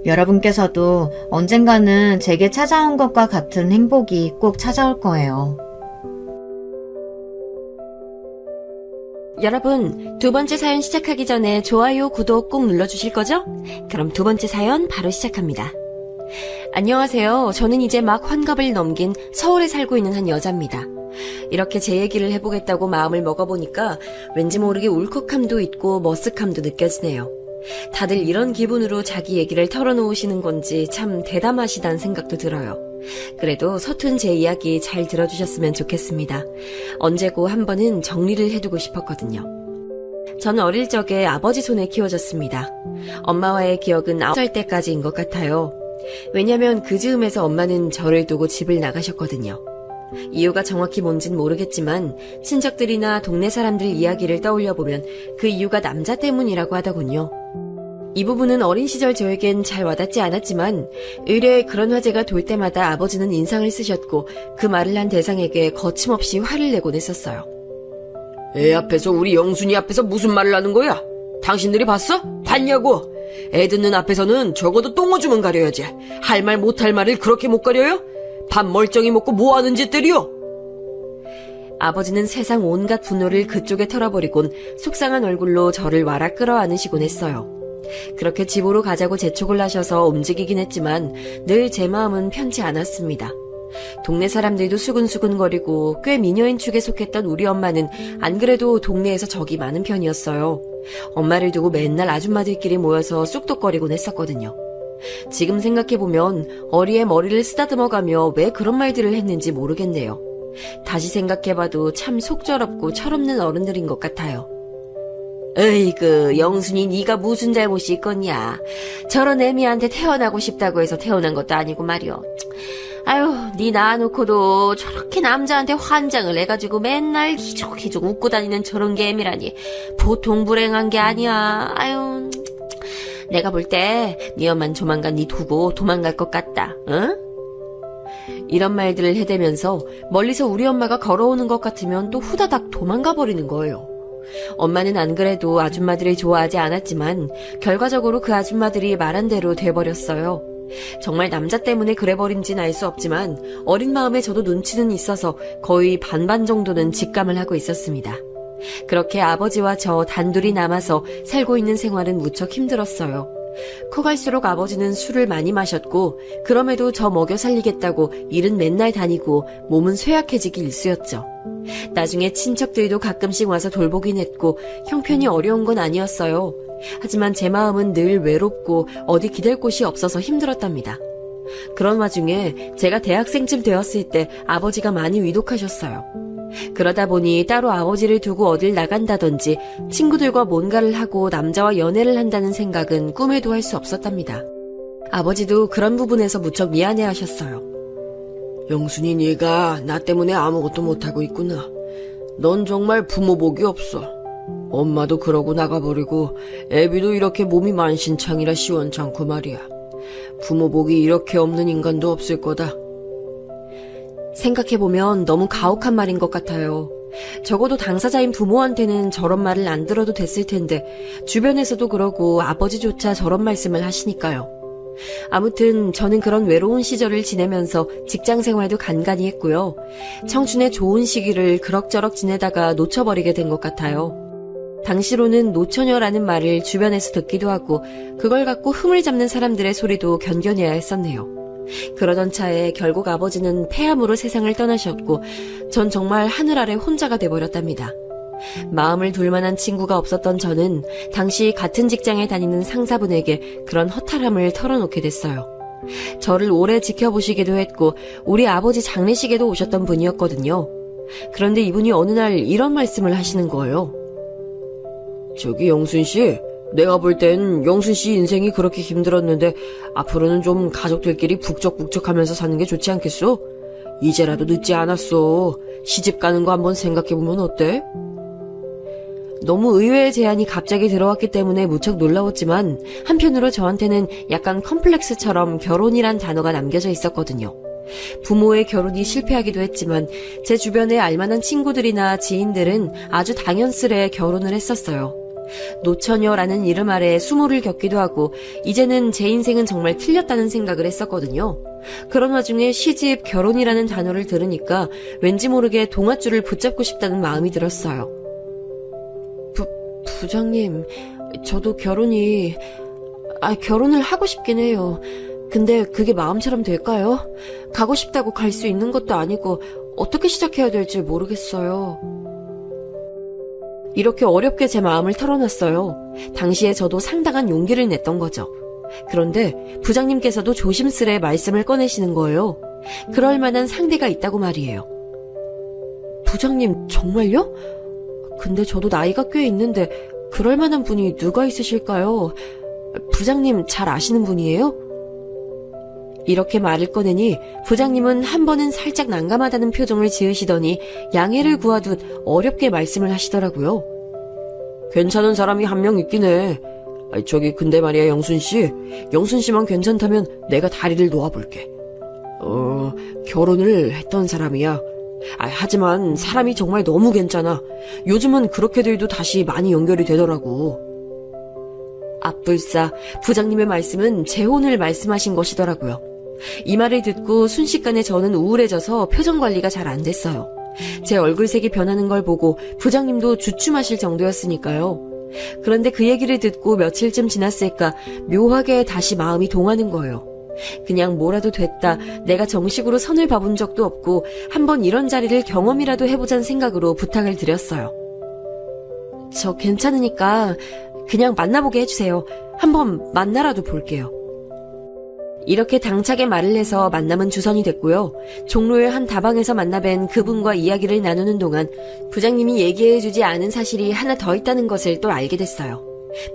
여러분께서도 언젠가는 제게 찾아온 것과 같은 행복이 꼭 찾아올 거예요. 여러분, 두 번째 사연 시작하기 전에 좋아요, 구독 꼭 눌러주실 거죠? 그럼 두 번째 사연 바로 시작합니다. 안녕하세요. 저는 이제 막 환갑을 넘긴 서울에 살고 있는 한 여자입니다. 이렇게 제 얘기를 해보겠다고 마음을 먹어보니까 왠지 모르게 울컥함도 있고 머쓱함도 느껴지네요. 다들 이런 기분으로 자기 얘기를 털어놓으시는 건지 참 대담하시다는 생각도 들어요. 그래도 서툰 제 이야기 잘 들어주셨으면 좋겠습니다. 언제고 한 번은 정리를 해두고 싶었거든요. 저는 어릴 적에 아버지 손에 키워졌습니다. 엄마와의 기억은 9살 때까지인 것 같아요. 왜냐면 그 즈음에서 엄마는 저를 두고 집을 나가셨거든요. 이유가 정확히 뭔진 모르겠지만 친척들이나 동네 사람들 이야기를 떠올려보면 그 이유가 남자 때문이라고 하더군요. 이 부분은 어린 시절 저에겐 잘 와닿지 않았지만 의뢰에 그런 화제가 돌 때마다 아버지는 인상을 쓰셨고 그 말을 한 대상에게 거침없이 화를 내곤 했었어요. 애 앞에서 우리 영순이 앞에서 무슨 말을 하는 거야? 당신들이 봤어? 봤냐고? 애 듣는 앞에서는 적어도 똥오줌은 가려야지. 할 말 못할 말을 그렇게 못 가려요? 밥 멀쩡히 먹고 뭐하는 짓들이요? 아버지는 세상 온갖 분노를 그쪽에 털어버리곤 속상한 얼굴로 저를 와라 끌어안으시곤 했어요. 그렇게 집으로 가자고 재촉을 하셔서 움직이긴 했지만 늘 제 마음은 편치 않았습니다. 동네 사람들도 수근수근거리고 꽤 미녀인 축에 속했던 우리 엄마는 안 그래도 동네에서 적이 많은 편이었어요. 엄마를 두고 맨날 아줌마들끼리 모여서 쑥덕거리곤 했었거든요. 지금 생각해보면 어리에 머리를 쓰다듬어가며 왜 그런 말들을 했는지 모르겠네요. 다시 생각해봐도 참 속절없고 철없는 어른들인 것 같아요. 에이그 영순이 네가 무슨 잘못이 있겠냐. 저런 애미한테 태어나고 싶다고 해서 태어난 것도 아니고 말이여. 아유, 네 낳아놓고도 저렇게 남자한테 환장을 해가지고 맨날 희죽희죽 웃고 다니는 저런 게 애미라니 보통 불행한 게 아니야. 아유, 내가 볼 때 네 엄만 조만간 네 두고 도망갈 것 같다. 응? 이런 말들을 해대면서 멀리서 우리 엄마가 걸어오는 것 같으면 또 후다닥 도망가 버리는 거예요. 엄마는 안 그래도 아줌마들을 좋아하지 않았지만 결과적으로 그 아줌마들이 말한 대로 돼버렸어요. 정말 남자 때문에 그래버린진 알 수 없지만 어린 마음에 저도 눈치는 있어서 거의 반반 정도는 직감을 하고 있었습니다. 그렇게 아버지와 저 단둘이 남아서 살고 있는 생활은 무척 힘들었어요. 커갈수록 아버지는 술을 많이 마셨고 그럼에도 저 먹여 살리겠다고 일은 맨날 다니고 몸은 쇠약해지기 일쑤였죠. 나중에 친척들도 가끔씩 와서 돌보긴 했고 형편이 어려운 건 아니었어요. 하지만 제 마음은 늘 외롭고 어디 기댈 곳이 없어서 힘들었답니다. 그런 와중에 제가 대학생쯤 되었을 때 아버지가 많이 위독하셨어요. 그러다 보니 따로 아버지를 두고 어딜 나간다든지 친구들과 뭔가를 하고 남자와 연애를 한다는 생각은 꿈에도 할 수 없었답니다. 아버지도 그런 부분에서 무척 미안해하셨어요. 영순이 네가 나 때문에 아무것도 못하고 있구나. 넌 정말 부모 복이 없어. 엄마도 그러고 나가버리고 애비도 이렇게 몸이 만신창이라 시원찮고 말이야. 부모 복이 이렇게 없는 인간도 없을 거다. 생각해보면 너무 가혹한 말인 것 같아요. 적어도 당사자인 부모한테는 저런 말을 안 들어도 됐을 텐데 주변에서도 그러고 아버지조차 저런 말씀을 하시니까요. 아무튼 저는 그런 외로운 시절을 지내면서 직장 생활도 간간히 했고요. 청춘의 좋은 시기를 그럭저럭 지내다가 놓쳐버리게 된 것 같아요. 당시로는 노처녀라는 말을 주변에서 듣기도 하고 그걸 갖고 흠을 잡는 사람들의 소리도 견뎌내야 했었네요. 그러던 차에 결국 아버지는 폐암으로 세상을 떠나셨고 전 정말 하늘 아래 혼자가 돼버렸답니다. 마음을 둘 만한 친구가 없었던 저는 당시 같은 직장에 다니는 상사분에게 그런 허탈함을 털어놓게 됐어요. 저를 오래 지켜보시기도 했고 우리 아버지 장례식에도 오셨던 분이었거든요. 그런데 이분이 어느 날 이런 말씀을 하시는 거예요. 저기 영순 씨, 내가 볼 땐 영순 씨 인생이 그렇게 힘들었는데 앞으로는 좀 가족들끼리 북적북적하면서 사는 게 좋지 않겠소? 이제라도 늦지 않았어. 시집 가는 거 한번 생각해보면 어때? 너무 의외의 제안이 갑자기 들어왔기 때문에 무척 놀라웠지만 한편으로 저한테는 약간 컴플렉스처럼 결혼이란 단어가 남겨져 있었거든요. 부모의 결혼이 실패하기도 했지만 제 주변에 알만한 친구들이나 지인들은 아주 당연스레 결혼을 했었어요. 노처녀라는 이름 아래 수모를 겪기도 하고 이제는 제 인생은 정말 틀렸다는 생각을 했었거든요. 그런 와중에 시집, 결혼이라는 단어를 들으니까 왠지 모르게 동아줄을 붙잡고 싶다는 마음이 들었어요. 부장님, 저도 결혼을 하고 싶긴 해요. 근데 그게 마음처럼 될까요? 가고 싶다고 갈 수 있는 것도 아니고 어떻게 시작해야 될지 모르겠어요. 이렇게 어렵게 제 마음을 털어놨어요. 당시에 저도 상당한 용기를 냈던 거죠. 그런데 부장님께서도 조심스레 말씀을 꺼내시는 거예요. 그럴 만한 상대가 있다고 말이에요. 부장님, 정말요? 근데 저도 나이가 꽤 있는데 그럴 만한 분이 누가 있으실까요? 부장님 잘 아시는 분이에요? 이렇게 말을 꺼내니 부장님은 한 번은 살짝 난감하다는 표정을 지으시더니 양해를 구하듯 어렵게 말씀을 하시더라고요. 괜찮은 사람이 한 명 있긴 해. 저기 근데 말이야 영순 씨만 괜찮다면 내가 다리를 놓아볼게. 결혼을 했던 사람이야. 하지만 사람이 정말 너무 괜찮아. 요즘은 그렇게들도 다시 많이 연결이 되더라고. 앞불싸 부장님의 말씀은 재혼을 말씀하신 것이더라고요. 이 말을 듣고 순식간에 저는 우울해져서 표정 관리가 잘 안 됐어요. 제 얼굴색이 변하는 걸 보고 부장님도 주춤하실 정도였으니까요. 그런데 그 얘기를 듣고 며칠쯤 지났을까 묘하게 다시 마음이 동하는 거예요. 그냥 뭐라도 됐다, 내가 정식으로 선을 봐본 적도 없고 한번 이런 자리를 경험이라도 해보자는 생각으로 부탁을 드렸어요. 저 괜찮으니까 그냥 만나보게 해주세요. 한번 만나라도 볼게요. 이렇게 당차게 말을 해서 만남은 주선이 됐고요. 종로의 한 다방에서 만나뵌 그분과 이야기를 나누는 동안 부장님이 얘기해주지 않은 사실이 하나 더 있다는 것을 또 알게 됐어요.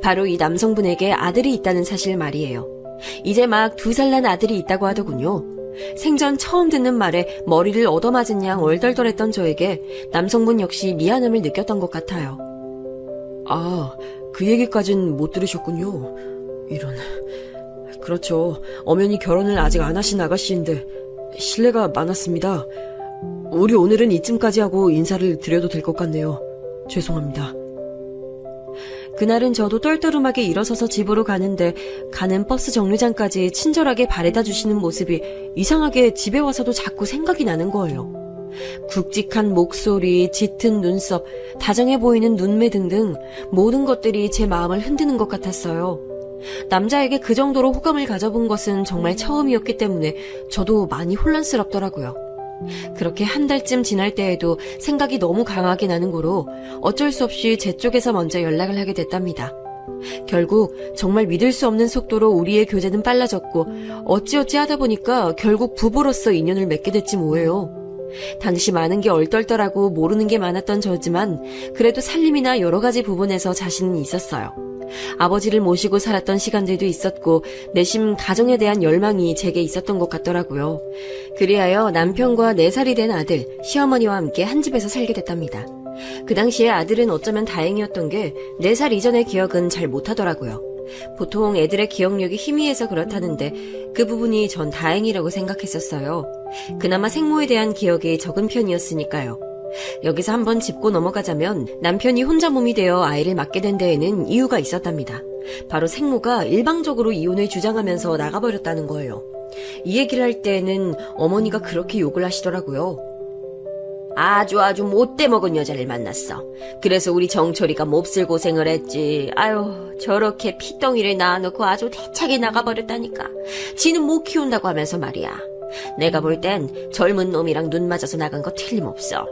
바로 이 남성분에게 아들이 있다는 사실 말이에요. 이제 막 2살 난 아들이 있다고 하더군요. 생전 처음 듣는 말에 머리를 얻어맞은 양 얼떨떨했던 저에게 남성분 역시 미안함을 느꼈던 것 같아요. 그 얘기까진 못 들으셨군요. 이런... 그렇죠. 엄연히 결혼을 아직 안 하신 아가씨인데 실례가 많았습니다. 우리 오늘은 이쯤까지 하고 인사를 드려도 될 것 같네요. 죄송합니다. 그날은 저도 떨떠름하게 일어서서 집으로 가는데 가는 버스 정류장까지 친절하게 바래다 주시는 모습이 이상하게 집에 와서도 자꾸 생각이 나는 거예요. 굵직한 목소리, 짙은 눈썹, 다정해 보이는 눈매 등등 모든 것들이 제 마음을 흔드는 것 같았어요. 남자에게 그 정도로 호감을 가져본 것은 정말 처음이었기 때문에 저도 많이 혼란스럽더라고요. 그렇게 한 달쯤 지날 때에도 생각이 너무 강하게 나는 거로 어쩔 수 없이 제 쪽에서 먼저 연락을 하게 됐답니다. 결국 정말 믿을 수 없는 속도로 우리의 교제는 빨라졌고 어찌어찌 하다 보니까 결국 부부로서 인연을 맺게 됐지 뭐예요. 당시 많은 게 얼떨떨하고 모르는 게 많았던 저지만 그래도 살림이나 여러 가지 부분에서 자신은 있었어요. 아버지를 모시고 살았던 시간들도 있었고 내심 가정에 대한 열망이 제게 있었던 것 같더라고요. 그리하여 남편과 4살이 된 아들, 시어머니와 함께 한 집에서 살게 됐답니다. 그 당시에 아들은 어쩌면 다행이었던 게 4살 이전의 기억은 잘 못하더라고요. 보통 애들의 기억력이 희미해서 그렇다는데 그 부분이 전 다행이라고 생각했었어요. 그나마 생모에 대한 기억이 적은 편이었으니까요. 여기서 한번 짚고 넘어가자면 남편이 혼자 몸이 되어 아이를 맡게 된 데에는 이유가 있었답니다. 바로 생모가 일방적으로 이혼을 주장하면서 나가버렸다는 거예요. 이 얘기를 할 때에는 어머니가 그렇게 욕을 하시더라고요. 아주 못돼 먹은 여자를 만났어. 그래서 우리 정철이가 몹쓸 고생을 했지. 아유, 저렇게 피덩이를 낳아놓고 아주 대차게 나가버렸다니까. 지는 못 키운다고 하면서 말이야. 내가 볼 땐 젊은 놈이랑 눈 맞아서 나간 거 틀림없어.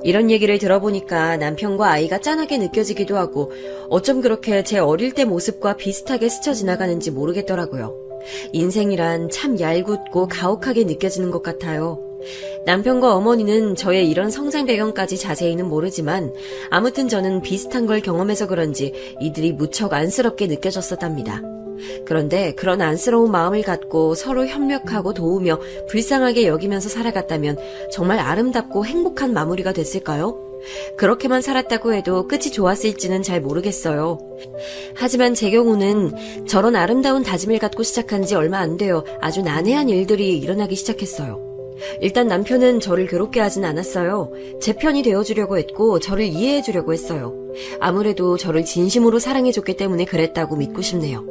이런 얘기를 들어보니까 남편과 아이가 짠하게 느껴지기도 하고 어쩜 그렇게 제 어릴 때 모습과 비슷하게 스쳐 지나가는지 모르겠더라고요. 인생이란 참 얄궂고 가혹하게 느껴지는 것 같아요. 남편과 어머니는 저의 이런 성장 배경까지 자세히는 모르지만 아무튼 저는 비슷한 걸 경험해서 그런지 이들이 무척 안쓰럽게 느껴졌었답니다. 그런데 그런 안쓰러운 마음을 갖고 서로 협력하고 도우며 불쌍하게 여기면서 살아갔다면 정말 아름답고 행복한 마무리가 됐을까요? 그렇게만 살았다고 해도 끝이 좋았을지는 잘 모르겠어요. 하지만 제 경우는 저런 아름다운 다짐을 갖고 시작한 지 얼마 안 되어 아주 난해한 일들이 일어나기 시작했어요. 일단 남편은 저를 괴롭게 하진 않았어요. 제 편이 되어주려고 했고 저를 이해해주려고 했어요. 아무래도 저를 진심으로 사랑해줬기 때문에 그랬다고 믿고 싶네요.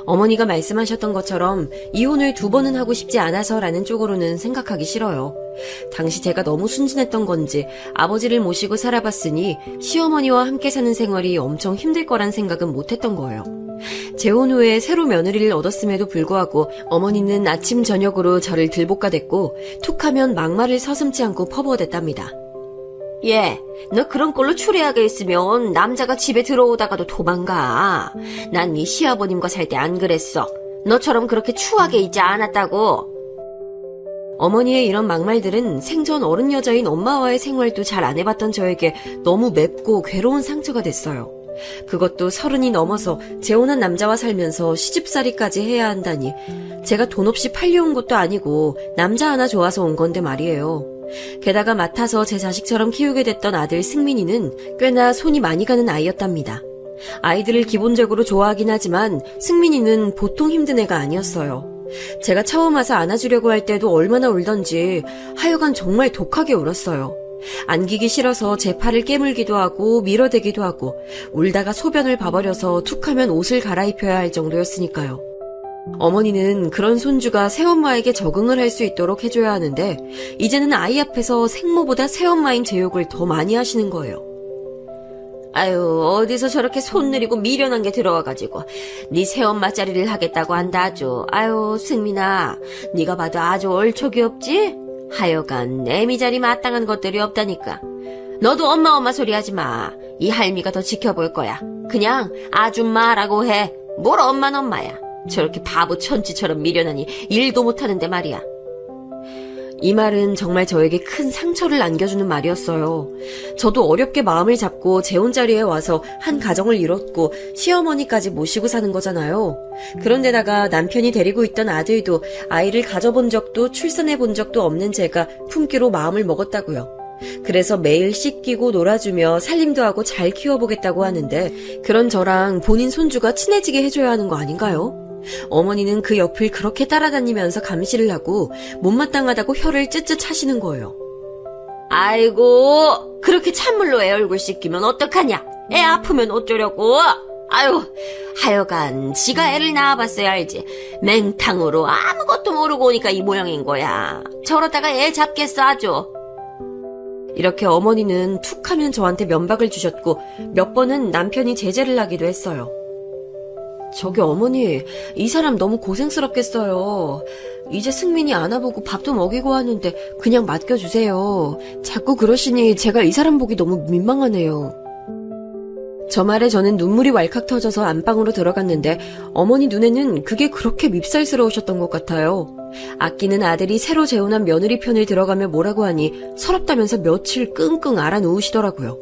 어머니가 말씀하셨던 것처럼 이혼을 2번은 하고 싶지 않아서라는 쪽으로는 생각하기 싫어요. 당시 제가 너무 순진했던 건지 아버지를 모시고 살아봤으니 시어머니와 함께 사는 생활이 엄청 힘들 거란 생각은 못했던 거예요. 재혼 후에 새로 며느리를 얻었음에도 불구하고 어머니는 아침 저녁으로 저를 들볶아댔고 툭하면 막말을 서슴지 않고 퍼부어댔답니다. 예, 너 그런 꼴로 추레하게 있으면 남자가 집에 들어오다가도 도망가. 난 네 시아버님과 살 때 안 그랬어. 너처럼 그렇게 추하게 있지 않았다고. 어머니의 이런 막말들은 생전 어른 여자인 엄마와의 생활도 잘 안 해봤던 저에게 너무 맵고 괴로운 상처가 됐어요. 그것도 30이 넘어서 재혼한 남자와 살면서 시집살이까지 해야 한다니. 제가 돈 없이 팔려온 것도 아니고 남자 하나 좋아서 온 건데 말이에요. 게다가 맡아서 제 자식처럼 키우게 됐던 아들 승민이는 꽤나 손이 많이 가는 아이였답니다. 아이들을 기본적으로 좋아하긴 하지만 승민이는 보통 힘든 애가 아니었어요. 제가 처음 와서 안아주려고 할 때도 얼마나 울던지 하여간 정말 독하게 울었어요. 안기기 싫어서 제 팔을 깨물기도 하고 밀어대기도 하고 울다가 소변을 봐버려서 툭하면 옷을 갈아입혀야 할 정도였으니까요. 어머니는 그런 손주가 새엄마에게 적응을 할 수 있도록 해줘야 하는데 이제는 아이 앞에서 생모보다 새엄마인 제 욕을 더 많이 하시는 거예요. 아유, 어디서 저렇게 손 느리고 미련한 게 들어와가지고 네 새엄마 자리를 하겠다고 한다 아주. 아유, 승민아, 네가 봐도 아주 얼척이 없지? 하여간 애미 자리 마땅한 것들이 없다니까. 너도 엄마 소리 하지 마. 이 할미가 더 지켜볼 거야. 그냥 아줌마라고 해. 뭘 엄마는 엄마야. 저렇게 바보 천지처럼 미련하니 일도 못하는데 말이야. 이 말은 정말 저에게 큰 상처를 안겨주는 말이었어요. 저도 어렵게 마음을 잡고 재혼 자리에 와서 한 가정을 이뤘고 시어머니까지 모시고 사는 거잖아요. 그런데다가 남편이 데리고 있던 아들도 아이를 가져본 적도 출산해본 적도 없는 제가 품기로 마음을 먹었다고요. 그래서 매일 씻기고 놀아주며 살림도 하고 잘 키워보겠다고 하는데 그런 저랑 본인 손주가 친해지게 해줘야 하는 거 아닌가요? 어머니는 그 옆을 그렇게 따라다니면서 감시를 하고 못마땅하다고 혀를 쯧쯧 하시는 거예요. 아이고, 그렇게 찬물로 애 얼굴 씻기면 어떡하냐? 애 아프면 어쩌려고? 아유, 하여간 지가 애를 낳아봤어야 알지. 맹탕으로 아무것도 모르고 오니까 이 모양인 거야. 저러다가 애 잡겠어 아주. 이렇게 어머니는 툭 하면 저한테 면박을 주셨고 몇 번은 남편이 제재를 하기도 했어요. 저기 어머니, 이 사람 너무 고생스럽겠어요. 이제 승민이 안아보고 밥도 먹이고 하는데 그냥 맡겨주세요. 자꾸 그러시니 제가 이 사람 보기 너무 민망하네요. 저 말에 저는 눈물이 왈칵 터져서 안방으로 들어갔는데 어머니 눈에는 그게 그렇게 밉살스러우셨던 것 같아요. 아끼는 아들이 새로 재혼한 며느리 편을 들어가며 뭐라고 하니 서럽다면서 며칠 끙끙 앓아 누우시더라고요.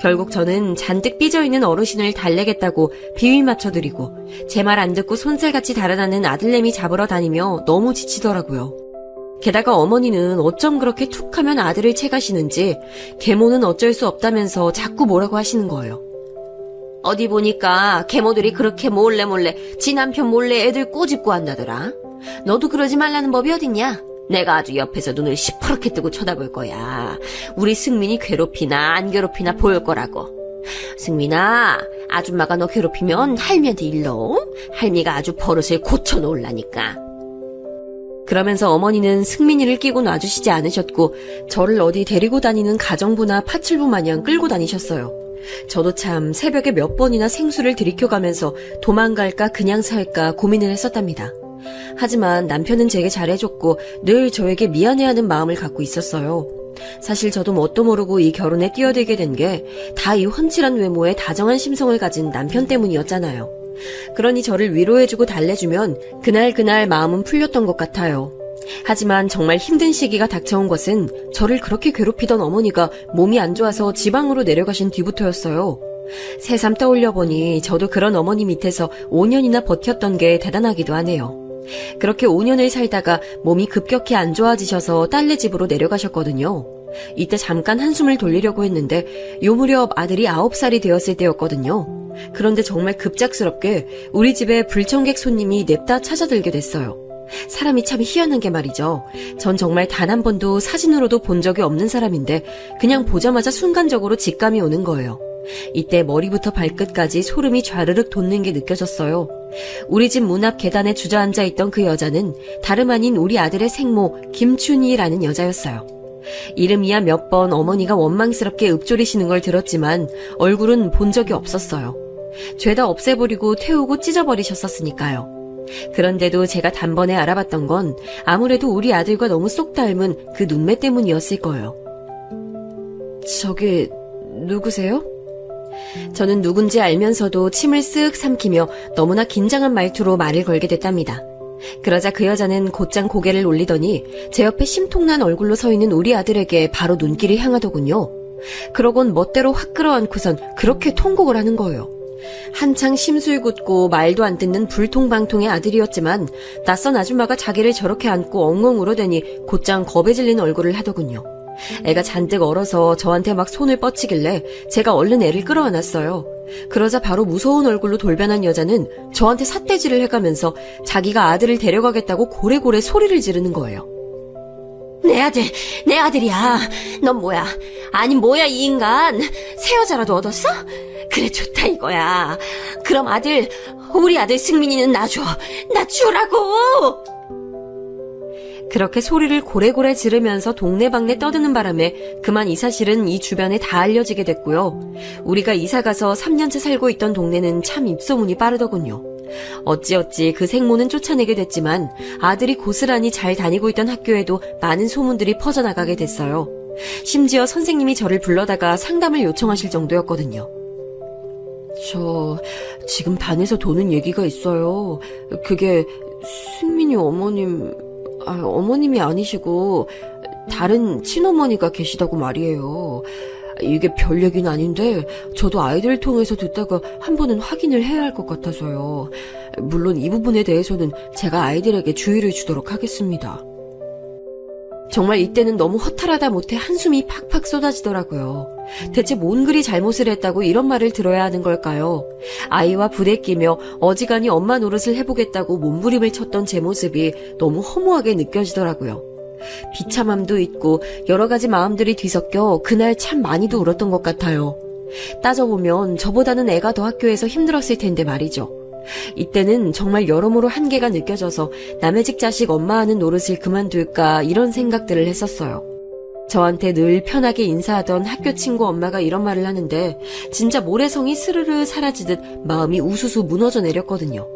결국 저는 잔뜩 삐져있는 어르신을 달래겠다고 비위 맞춰드리고 제 말 안 듣고 손살같이 달아나는 아들내미 잡으러 다니며 너무 지치더라고요. 게다가 어머니는 어쩜 그렇게 툭 하면 아들을 채가시는지 계모는 어쩔 수 없다면서 자꾸 뭐라고 하시는 거예요. 어디 보니까 계모들이 그렇게 몰래 지 남편 몰래 애들 꼬집고 한다더라. 너도 그러지 말라는 법이 어딨냐? 내가 아주 옆에서 눈을 시퍼렇게 뜨고 쳐다볼 거야. 우리 승민이 괴롭히나 안 괴롭히나 볼 거라고. 승민아, 아줌마가 너 괴롭히면 할미한테 일러. 할미가 아주 버릇을 고쳐놓으려니까. 그러면서 어머니는 승민이를 끼고 놔주시지 않으셨고 저를 어디 데리고 다니는 가정부나 파출부 마냥 끌고 다니셨어요. 저도 참 새벽에 몇 번이나 생수를 들이켜가면서 도망갈까 그냥 살까 고민을 했었답니다. 하지만 남편은 제게 잘해줬고 늘 저에게 미안해하는 마음을 갖고 있었어요. 사실 저도 뭣도 모르고 이 결혼에 뛰어들게 된 게 다 이 훤칠한 외모에 다정한 심성을 가진 남편 때문이었잖아요. 그러니 저를 위로해주고 달래주면 그날 마음은 풀렸던 것 같아요. 하지만 정말 힘든 시기가 닥쳐온 것은 저를 그렇게 괴롭히던 어머니가 몸이 안 좋아서 지방으로 내려가신 뒤부터였어요. 새삼 떠올려보니 저도 그런 어머니 밑에서 5년이나 버텼던 게 대단하기도 하네요. 그렇게 5년을 살다가 몸이 급격히 안 좋아지셔서 딸네 집으로 내려가셨거든요. 이때 잠깐 한숨을 돌리려고 했는데 요 무렵 아들이 9살이 되었을 때였거든요. 그런데 정말 급작스럽게 우리 집에 불청객 손님이 냅다 찾아들게 됐어요. 사람이 참 희한한 게 말이죠. 전 정말 단 한 번도 사진으로도 본 적이 없는 사람인데 그냥 보자마자 순간적으로 직감이 오는 거예요. 이때 머리부터 발끝까지 소름이 좌르륵 돋는 게 느껴졌어요. 우리 집 문 앞 계단에 주저앉아 있던 그 여자는 다름 아닌 우리 아들의 생모 김춘희라는 여자였어요. 이름이야 몇 번 어머니가 원망스럽게 읊조리시는 걸 들었지만 얼굴은 본 적이 없었어요. 죄다 없애버리고 태우고 찢어버리셨었으니까요. 그런데도 제가 단번에 알아봤던 건 아무래도 우리 아들과 너무 쏙 닮은 그 눈매 때문이었을 거예요. 저기 누구세요? 저는 누군지 알면서도 침을 쓱 삼키며 너무나 긴장한 말투로 말을 걸게 됐답니다. 그러자 그 여자는 곧장 고개를 올리더니 제 옆에 심통난 얼굴로 서 있는 우리 아들에게 바로 눈길이 향하더군요. 그러곤 멋대로 확 끌어안고선 그렇게 통곡을 하는 거예요. 한창 심술 굳고 말도 안 듣는 불통방통의 아들이었지만 낯선 아줌마가 자기를 저렇게 안고 엉엉 울어대니 곧장 겁에 질린 얼굴을 하더군요. 애가 잔뜩 얼어서 저한테 막 손을 뻗치길래 제가 얼른 애를 끌어안았어요. 그러자 바로 무서운 얼굴로 돌변한 여자는 저한테 삿대질을 해가면서 자기가 아들을 데려가겠다고 고래고래 소리를 지르는 거예요. 내 아들이야. 넌 뭐야? 아니 뭐야 이 인간? 새 여자라도 얻었어? 그래 좋다 이거야. 그럼 우리 아들 승민이는 나 주라고. 그렇게 소리를 고래고래 지르면서 동네방네 떠드는 바람에 그만 이 사실은 이 주변에 다 알려지게 됐고요. 우리가 이사가서 3년째 살고 있던 동네는 참 입소문이 빠르더군요. 어찌어찌 그 생모는 쫓아내게 됐지만 아들이 고스란히 잘 다니고 있던 학교에도 많은 소문들이 퍼져나가게 됐어요. 심지어 선생님이 저를 불러다가 상담을 요청하실 정도였거든요. 저 지금 반에서 도는 얘기가 있어요. 그게 승민이 어머님이 아니시고 다른 친어머니가 계시다고 말이에요. 이게 별 얘기는 아닌데 저도 아이들 통해서 듣다가 한 번은 확인을 해야 할 것 같아서요. 물론 이 부분에 대해서는 제가 아이들에게 주의를 주도록 하겠습니다. 정말 이때는 너무 허탈하다 못해 한숨이 팍팍 쏟아지더라고요. 대체 뭔 그리 잘못을 했다고 이런 말을 들어야 하는 걸까요? 아이와 부대끼며 어지간히 엄마 노릇을 해보겠다고 몸부림을 쳤던 제 모습이 너무 허무하게 느껴지더라고요. 비참함도 있고 여러 가지 마음들이 뒤섞여 그날 참 많이도 울었던 것 같아요. 따져보면 저보다는 애가 더 학교에서 힘들었을 텐데 말이죠. 이때는 정말 여러모로 한계가 느껴져서 남의 집 자식 엄마 하는 노릇을 그만둘까 이런 생각들을 했었어요. 저한테 늘 편하게 인사하던 학교 친구 엄마가 이런 말을 하는데 진짜 모래성이 스르르 사라지듯 마음이 우수수 무너져 내렸거든요.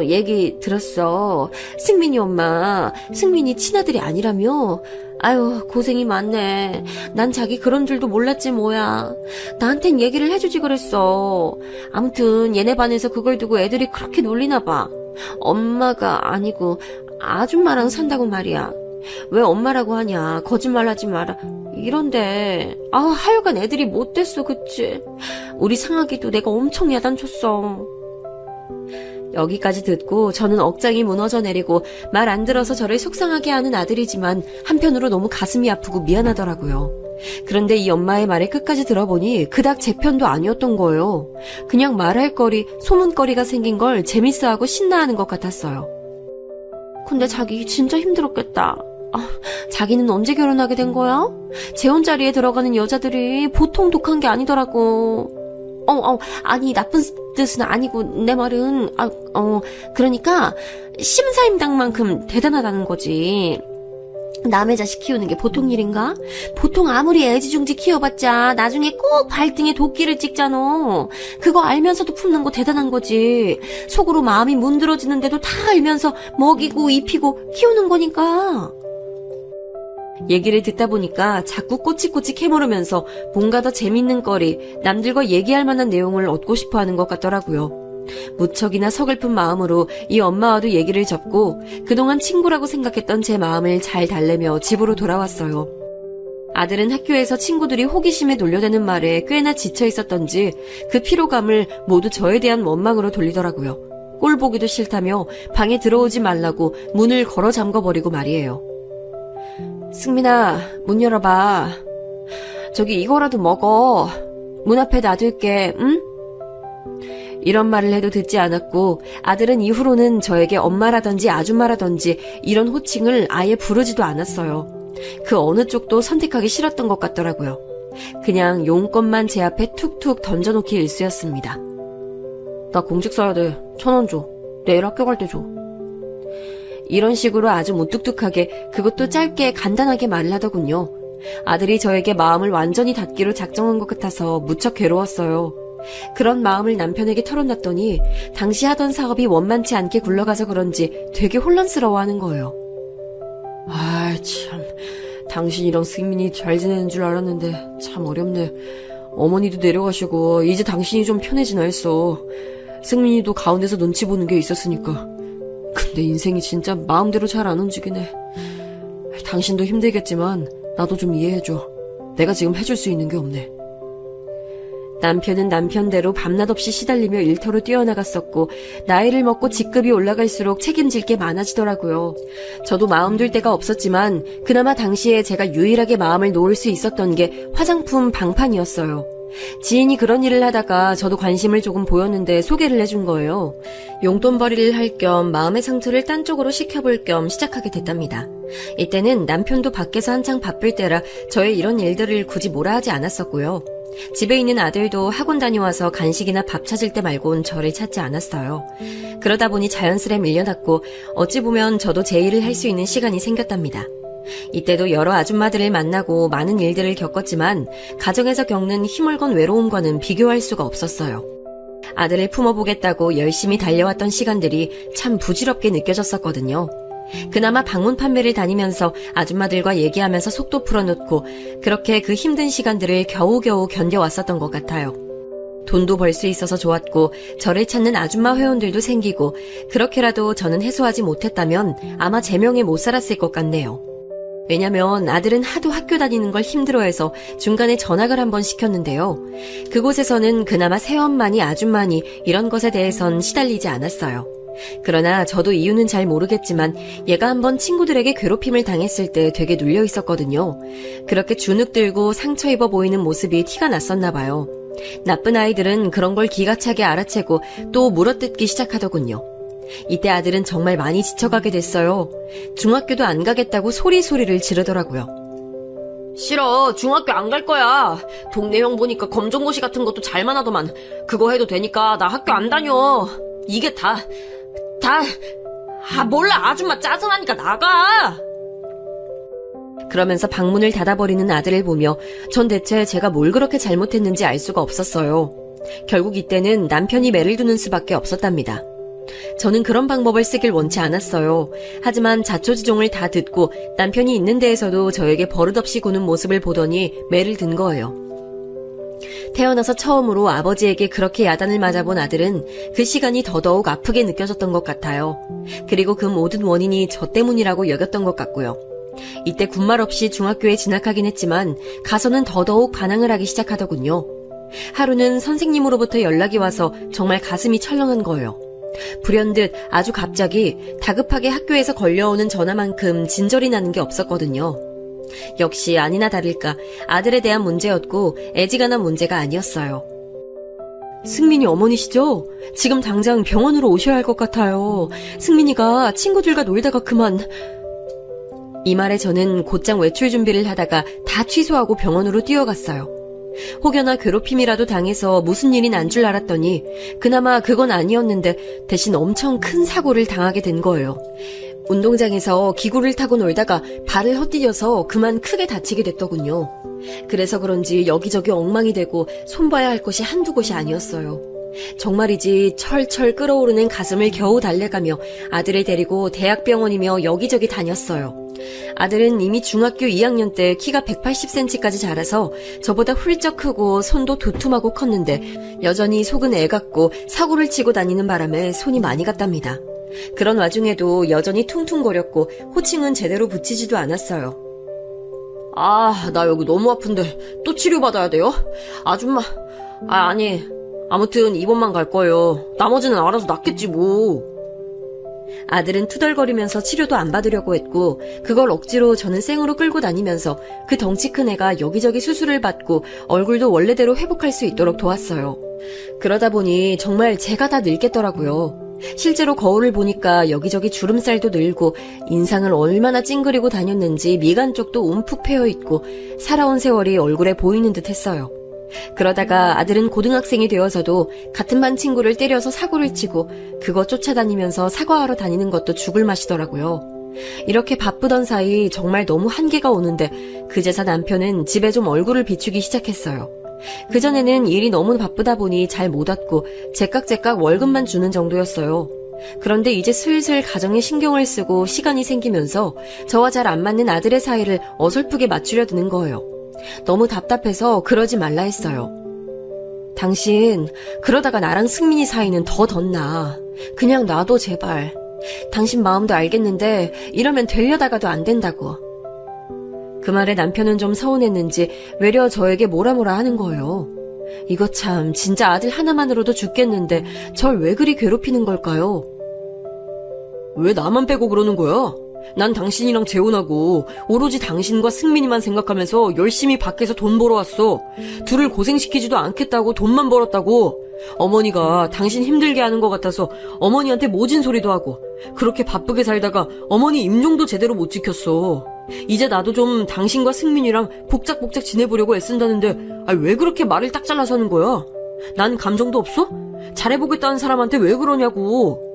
얘기 들었어. 승민이 엄마, 승민이 친아들이 아니라며? 아유, 고생이 많네. 난 자기 그런 줄도 몰랐지 뭐야. 나한텐 얘기를 해주지 그랬어. 아무튼 얘네 반에서 그걸 두고 애들이 그렇게 놀리나 봐. 엄마가 아니고 아줌마랑 산다고 말이야. 왜 엄마라고 하냐. 거짓말하지 마라. 이런데 하여간 애들이 못됐어, 그치? 우리 상아기도 내가 엄청 야단쳤어. 여기까지 듣고 저는 억장이 무너져 내리고 말 안 들어서 저를 속상하게 하는 아들이지만 한편으로 너무 가슴이 아프고 미안하더라고요. 그런데 이 엄마의 말을 끝까지 들어보니 그닥 제 편도 아니었던 거예요. 그냥 말할 거리, 소문거리가 생긴 걸 재밌어하고 신나하는 것 같았어요. 근데 자기 진짜 힘들었겠다. 자기는 언제 결혼하게 된 거야? 재혼 자리에 들어가는 여자들이 보통 독한 게 아니더라고. 아니, 나쁜 뜻은 아니고, 내 말은, 그러니까, 심사임당만큼 대단하다는 거지. 남의 자식 키우는 게 보통 일인가? 보통 아무리 애지중지 키워봤자, 나중에 꼭 발등에 도끼를 찍잖아. 그거 알면서도 품는 거 대단한 거지. 속으로 마음이 문드러지는데도 다 알면서 먹이고 입히고 키우는 거니까. 얘기를 듣다 보니까 자꾸 꼬치꼬치 캐물으면서 뭔가 더 재밌는 거리, 남들과 얘기할 만한 내용을 얻고 싶어 하는 것 같더라고요. 무척이나 서글픈 마음으로 이 엄마와도 얘기를 접고 그동안 친구라고 생각했던 제 마음을 잘 달래며 집으로 돌아왔어요. 아들은 학교에서 친구들이 호기심에 놀려대는 말에 꽤나 지쳐 있었던지 그 피로감을 모두 저에 대한 원망으로 돌리더라고요. 꼴 보기도 싫다며 방에 들어오지 말라고 문을 걸어 잠궈버리고 말이에요. 승민아, 문 열어봐. 저기 이거라도 먹어. 문 앞에 놔둘게, 응? 이런 말을 해도 듣지 않았고 아들은 이후로는 저에게 엄마라든지 아줌마라든지 이런 호칭을 아예 부르지도 않았어요. 그 어느 쪽도 선택하기 싫었던 것 같더라고요. 그냥 용건만 제 앞에 툭툭 던져놓기 일쑤였습니다. 나 공직 써야 돼. 1,000원 줘. 내일 학교 갈 때 줘. 이런 식으로 아주 무뚝뚝하게 그것도 짧게 간단하게 말을 하더군요. 아들이 저에게 마음을 완전히 닫기로 작정한 것 같아서 무척 괴로웠어요. 그런 마음을 남편에게 털어놨더니 당시 하던 사업이 원만치 않게 굴러가서 그런지 되게 혼란스러워하는 거예요. 참, 당신이랑 승민이 잘 지내는 줄 알았는데 참 어렵네. 어머니도 내려가시고 이제 당신이 좀 편해지나 했어. 승민이도 가운데서 눈치 보는 게 있었으니까. 근데 인생이 진짜 마음대로 잘 안 움직이네. 당신도 힘들겠지만 나도 좀 이해해줘. 내가 지금 해줄 수 있는 게 없네. 남편은 남편대로 밤낮 없이 시달리며 일터로 뛰어나갔었고 나이를 먹고 직급이 올라갈수록 책임질 게 많아지더라고요. 저도 마음 둘 데가 없었지만 그나마 당시에 제가 유일하게 마음을 놓을 수 있었던 게 화장품 방판이었어요. 지인이 그런 일을 하다가 저도 관심을 조금 보였는데 소개를 해준 거예요. 용돈벌이를 할 겸 마음의 상처를 딴 쪽으로 식혀볼 겸 시작하게 됐답니다. 이때는 남편도 밖에서 한창 바쁠 때라 저의 이런 일들을 굳이 뭐라 하지 않았었고요. 집에 있는 아들도 학원 다녀와서 간식이나 밥 찾을 때 말곤 저를 찾지 않았어요. 그러다 보니 자연스레 밀려났고 어찌 보면 저도 제 일을 할 수 있는 시간이 생겼답니다. 이때도 여러 아줌마들을 만나고 많은 일들을 겪었지만 가정에서 겪는 힘을건 외로움과는 비교할 수가 없었어요. 아들을 품어보겠다고 열심히 달려왔던 시간들이 참 부질없게 느껴졌었거든요. 그나마 방문 판매를 다니면서 아줌마들과 얘기하면서 속도 풀어놓고 그렇게 그 힘든 시간들을 겨우겨우 견뎌왔었던 것 같아요. 돈도 벌 수 있어서 좋았고 저를 찾는 아줌마 회원들도 생기고 그렇게라도 저는 해소하지 못했다면 아마 제 명에 못 살았을 것 같네요. 왜냐면 아들은 하도 학교 다니는 걸 힘들어해서 중간에 전학을 한번 시켰는데요. 그곳에서는 그나마 새엄마니 아줌마니 이런 것에 대해선 시달리지 않았어요. 그러나 저도 이유는 잘 모르겠지만 얘가 한번 친구들에게 괴롭힘을 당했을 때 되게 눌려 있었거든요. 그렇게 주눅 들고 상처 입어 보이는 모습이 티가 났었나 봐요. 나쁜 아이들은 그런 걸 기가 차게 알아채고 또 물어뜯기 시작하더군요. 이때 아들은 정말 많이 지쳐가게 됐어요. 중학교도 안 가겠다고 소리소리를 지르더라고요. 싫어. 중학교 안 갈 거야. 동네 형 보니까 검정고시 같은 것도 잘만 하더만. 그거 해도 되니까 나 학교 안 다녀. 이게 몰라. 아줌마 짜증나니까 나가. 그러면서 방문을 닫아버리는 아들을 보며 전 대체 제가 뭘 그렇게 잘못했는지 알 수가 없었어요. 결국 이때는 남편이 매를 두는 수밖에 없었답니다. 저는 그런 방법을 쓰길 원치 않았어요. 하지만 자초지종을 다 듣고 남편이 있는 데에서도 저에게 버릇없이 구는 모습을 보더니 매를 든 거예요. 태어나서 처음으로 아버지에게 그렇게 야단을 맞아본 아들은 그 시간이 더더욱 아프게 느껴졌던 것 같아요. 그리고 그 모든 원인이 저 때문이라고 여겼던 것 같고요. 이때 군말 없이 중학교에 진학하긴 했지만 가서는 더더욱 반항을 하기 시작하더군요. 하루는 선생님으로부터 연락이 와서 정말 가슴이 철렁한 거예요. 불현듯 아주 갑자기 다급하게 학교에서 걸려오는 전화만큼 진절이 나는 게 없었거든요. 역시 아니나 다를까 아들에 대한 문제였고 애지간한 문제가 아니었어요. 승민이 어머니시죠? 지금 당장 병원으로 오셔야 할 것 같아요. 승민이가 친구들과 놀다가 그만... 이 말에 저는 곧장 외출 준비를 하다가 다 취소하고 병원으로 뛰어갔어요. 혹여나 괴롭힘이라도 당해서 무슨 일이 난 줄 알았더니 그나마 그건 아니었는데 대신 엄청 큰 사고를 당하게 된 거예요. 운동장에서 기구를 타고 놀다가 발을 헛디뎌서 그만 크게 다치게 됐더군요. 그래서 그런지 여기저기 엉망이 되고 손봐야 할 곳이 한두 곳이 아니었어요. 정말이지 철철 끓어오르는 가슴을 겨우 달래가며 아들을 데리고 대학병원이며 여기저기 다녔어요. 아들은 이미 중학교 2학년 때 키가 180cm까지 자라서 저보다 훌쩍 크고 손도 두툼하고 컸는데 여전히 속은 애 같고 사고를 치고 다니는 바람에 손이 많이 갔답니다. 그런 와중에도 여전히 퉁퉁거렸고 호칭은 제대로 붙이지도 않았어요. 아, 나 여기 너무 아픈데 또 치료받아야 돼요? 아줌마, 아니, 아무튼 이번만 갈 거예요. 나머지는 알아서 낫겠지 뭐. 아들은 투덜거리면서 치료도 안 받으려고 했고 그걸 억지로 저는 생으로 끌고 다니면서 그 덩치 큰 애가 여기저기 수술을 받고 얼굴도 원래대로 회복할 수 있도록 도왔어요. 그러다 보니 정말 제가 다 늙겠더라고요. 실제로 거울을 보니까 여기저기 주름살도 늘고 인상을 얼마나 찡그리고 다녔는지 미간 쪽도 움푹 패여있고 살아온 세월이 얼굴에 보이는 듯 했어요. 그러다가 아들은 고등학생이 되어서도 같은 반 친구를 때려서 사고를 치고 그거 쫓아다니면서 사과하러 다니는 것도 죽을 맛이더라고요. 이렇게 바쁘던 사이 정말 너무 한계가 오는데 그제서 남편은 집에 좀 얼굴을 비추기 시작했어요. 그전에는 일이 너무 바쁘다 보니 잘 못 왔고 제깍제깍 월급만 주는 정도였어요. 그런데 이제 슬슬 가정에 신경을 쓰고 시간이 생기면서 저와 잘 안 맞는 아들의 사이를 어설프게 맞추려 드는 거예요. 너무 답답해서 그러지 말라 했어요. 당신 그러다가 나랑 승민이 사이는 더 덧나. 그냥 놔둬 제발. 당신 마음도 알겠는데 이러면 되려다가도 안 된다고. 그 말에 남편은 좀 서운했는지 외려 저에게 뭐라 하는 거예요. 이거 참 진짜 아들 하나만으로도 죽겠는데 절 왜 그리 괴롭히는 걸까요? 왜 나만 빼고 그러는 거야? 난 당신이랑 재혼하고 오로지 당신과 승민이만 생각하면서 열심히 밖에서 돈 벌어왔어. 둘을 고생시키지도 않겠다고 돈만 벌었다고. 어머니가 당신 힘들게 하는 것 같아서 어머니한테 모진 소리도 하고 그렇게 바쁘게 살다가 어머니 임종도 제대로 못 지켰어. 이제 나도 좀 당신과 승민이랑 복작복작 지내보려고 애쓴다는데 왜 그렇게 말을 딱 잘라서 하는 거야? 난 감정도 없어? 잘해보겠다는 사람한테 왜 그러냐고.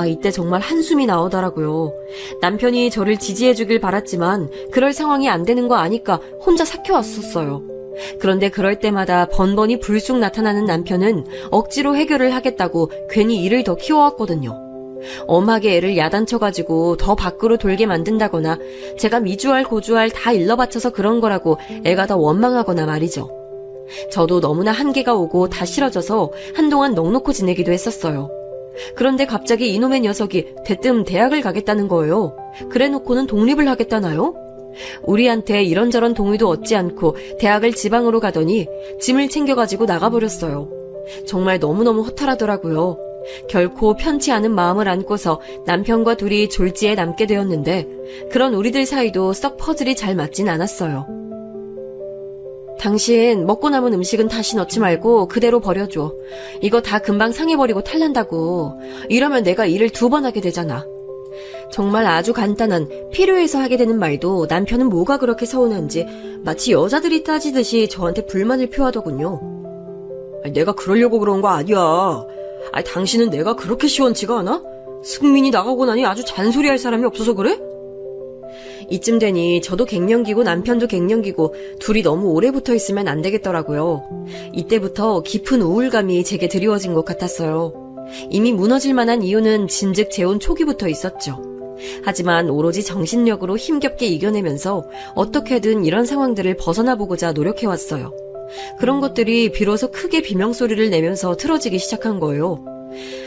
이때 정말 한숨이 나오더라고요. 남편이 저를 지지해주길 바랐지만 그럴 상황이 안 되는 거 아니까 혼자 삭혀왔었어요. 그런데 그럴 때마다 번번이 불쑥 나타나는 남편은 억지로 해결을 하겠다고 괜히 일을 더 키워왔거든요. 엄하게 애를 야단쳐가지고 더 밖으로 돌게 만든다거나 제가 미주알 고주알 다 일러바쳐서 그런 거라고 애가 더 원망하거나 말이죠. 저도 너무나 한계가 오고 다 싫어져서 한동안 넋놓고 지내기도 했었어요. 그런데 갑자기 이놈의 녀석이 대뜸 대학을 가겠다는 거예요. 그래놓고는 독립을 하겠다나요? 우리한테 이런저런 동의도 얻지 않고 대학을 지방으로 가더니 짐을 챙겨가지고 나가버렸어요. 정말 너무너무 허탈하더라고요. 결코 편치 않은 마음을 안고서 남편과 둘이 졸지에 남게 되었는데 그런 우리들 사이도 썩 퍼즐이 잘 맞진 않았어요. 당신 먹고 남은 음식은 다시 넣지 말고 그대로 버려줘. 이거 다 금방 상해버리고 탈난다고. 이러면 내가 일을 2번 하게 되잖아. 정말 아주 간단한 필요해서 하게 되는 말도 남편은 뭐가 그렇게 서운한지 마치 여자들이 따지듯이 저한테 불만을 표하더군요. 내가 그러려고 그런 거 아니야. 당신은 내가 그렇게 시원치가 않아? 승민이 나가고 나니 아주 잔소리할 사람이 없어서 그래? 이쯤 되니 저도 갱년기고 남편도 갱년기고 둘이 너무 오래 붙어 있으면 안 되겠더라고요. 이때부터 깊은 우울감이 제게 드리워진 것 같았어요. 이미 무너질 만한 이유는 진즉 재혼 초기부터 있었죠. 하지만 오로지 정신력으로 힘겹게 이겨내면서 어떻게든 이런 상황들을 벗어나보고자 노력해왔어요. 그런 것들이 비로소 크게 비명소리를 내면서 틀어지기 시작한 거예요.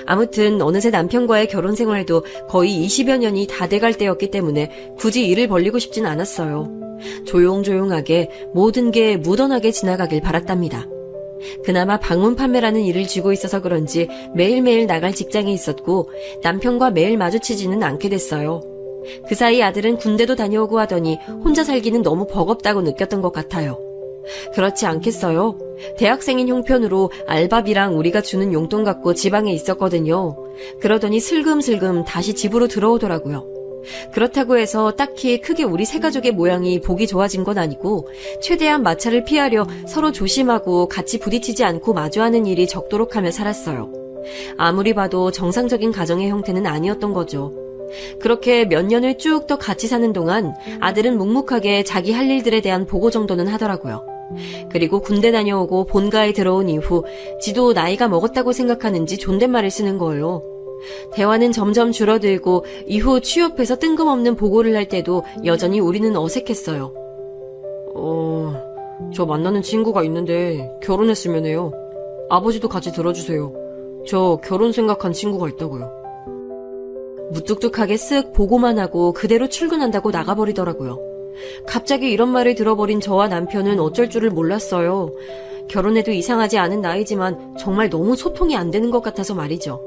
아무튼 어느새 남편과의 결혼 생활도 거의 20여 년이 다 돼갈 때였기 때문에 굳이 일을 벌리고 싶진 않았어요. 조용조용하게 모든 게 무던하게 지나가길 바랐답니다. 그나마 방문 판매라는 일을 쥐고 있어서 그런지 매일매일 나갈 직장이 있었고 남편과 매일 마주치지는 않게 됐어요. 그 사이 아들은 군대도 다녀오고 하더니 혼자 살기는 너무 버겁다고 느꼈던 것 같아요. 그렇지 않겠어요? 대학생인 형편으로 알바비랑 우리가 주는 용돈 갖고 지방에 있었거든요. 그러더니 슬금슬금 다시 집으로 들어오더라고요. 그렇다고 해서 딱히 크게 우리 세 가족의 모양이 보기 좋아진 건 아니고 최대한 마찰을 피하려 서로 조심하고 같이 부딪히지 않고 마주하는 일이 적도록 하며 살았어요. 아무리 봐도 정상적인 가정의 형태는 아니었던 거죠. 그렇게 몇 년을 쭉 더 같이 사는 동안 아들은 묵묵하게 자기 할 일들에 대한 보고 정도는 하더라고요. 그리고 군대 다녀오고 본가에 들어온 이후 지도 나이가 먹었다고 생각하는지 존댓말을 쓰는 거예요. 대화는 점점 줄어들고 이후 취업해서 뜬금없는 보고를 할 때도 여전히 우리는 어색했어요. 저 만나는 친구가 있는데 결혼했으면 해요. 아버지도 같이 들어주세요. 저 결혼 생각한 친구가 있다고요. 무뚝뚝하게 쓱 보고만 하고 그대로 출근한다고 나가버리더라고요. 갑자기 이런 말을 들어버린 저와 남편은 어쩔 줄을 몰랐어요. 결혼해도 이상하지 않은 나이지만 정말 너무 소통이 안 되는 것 같아서 말이죠.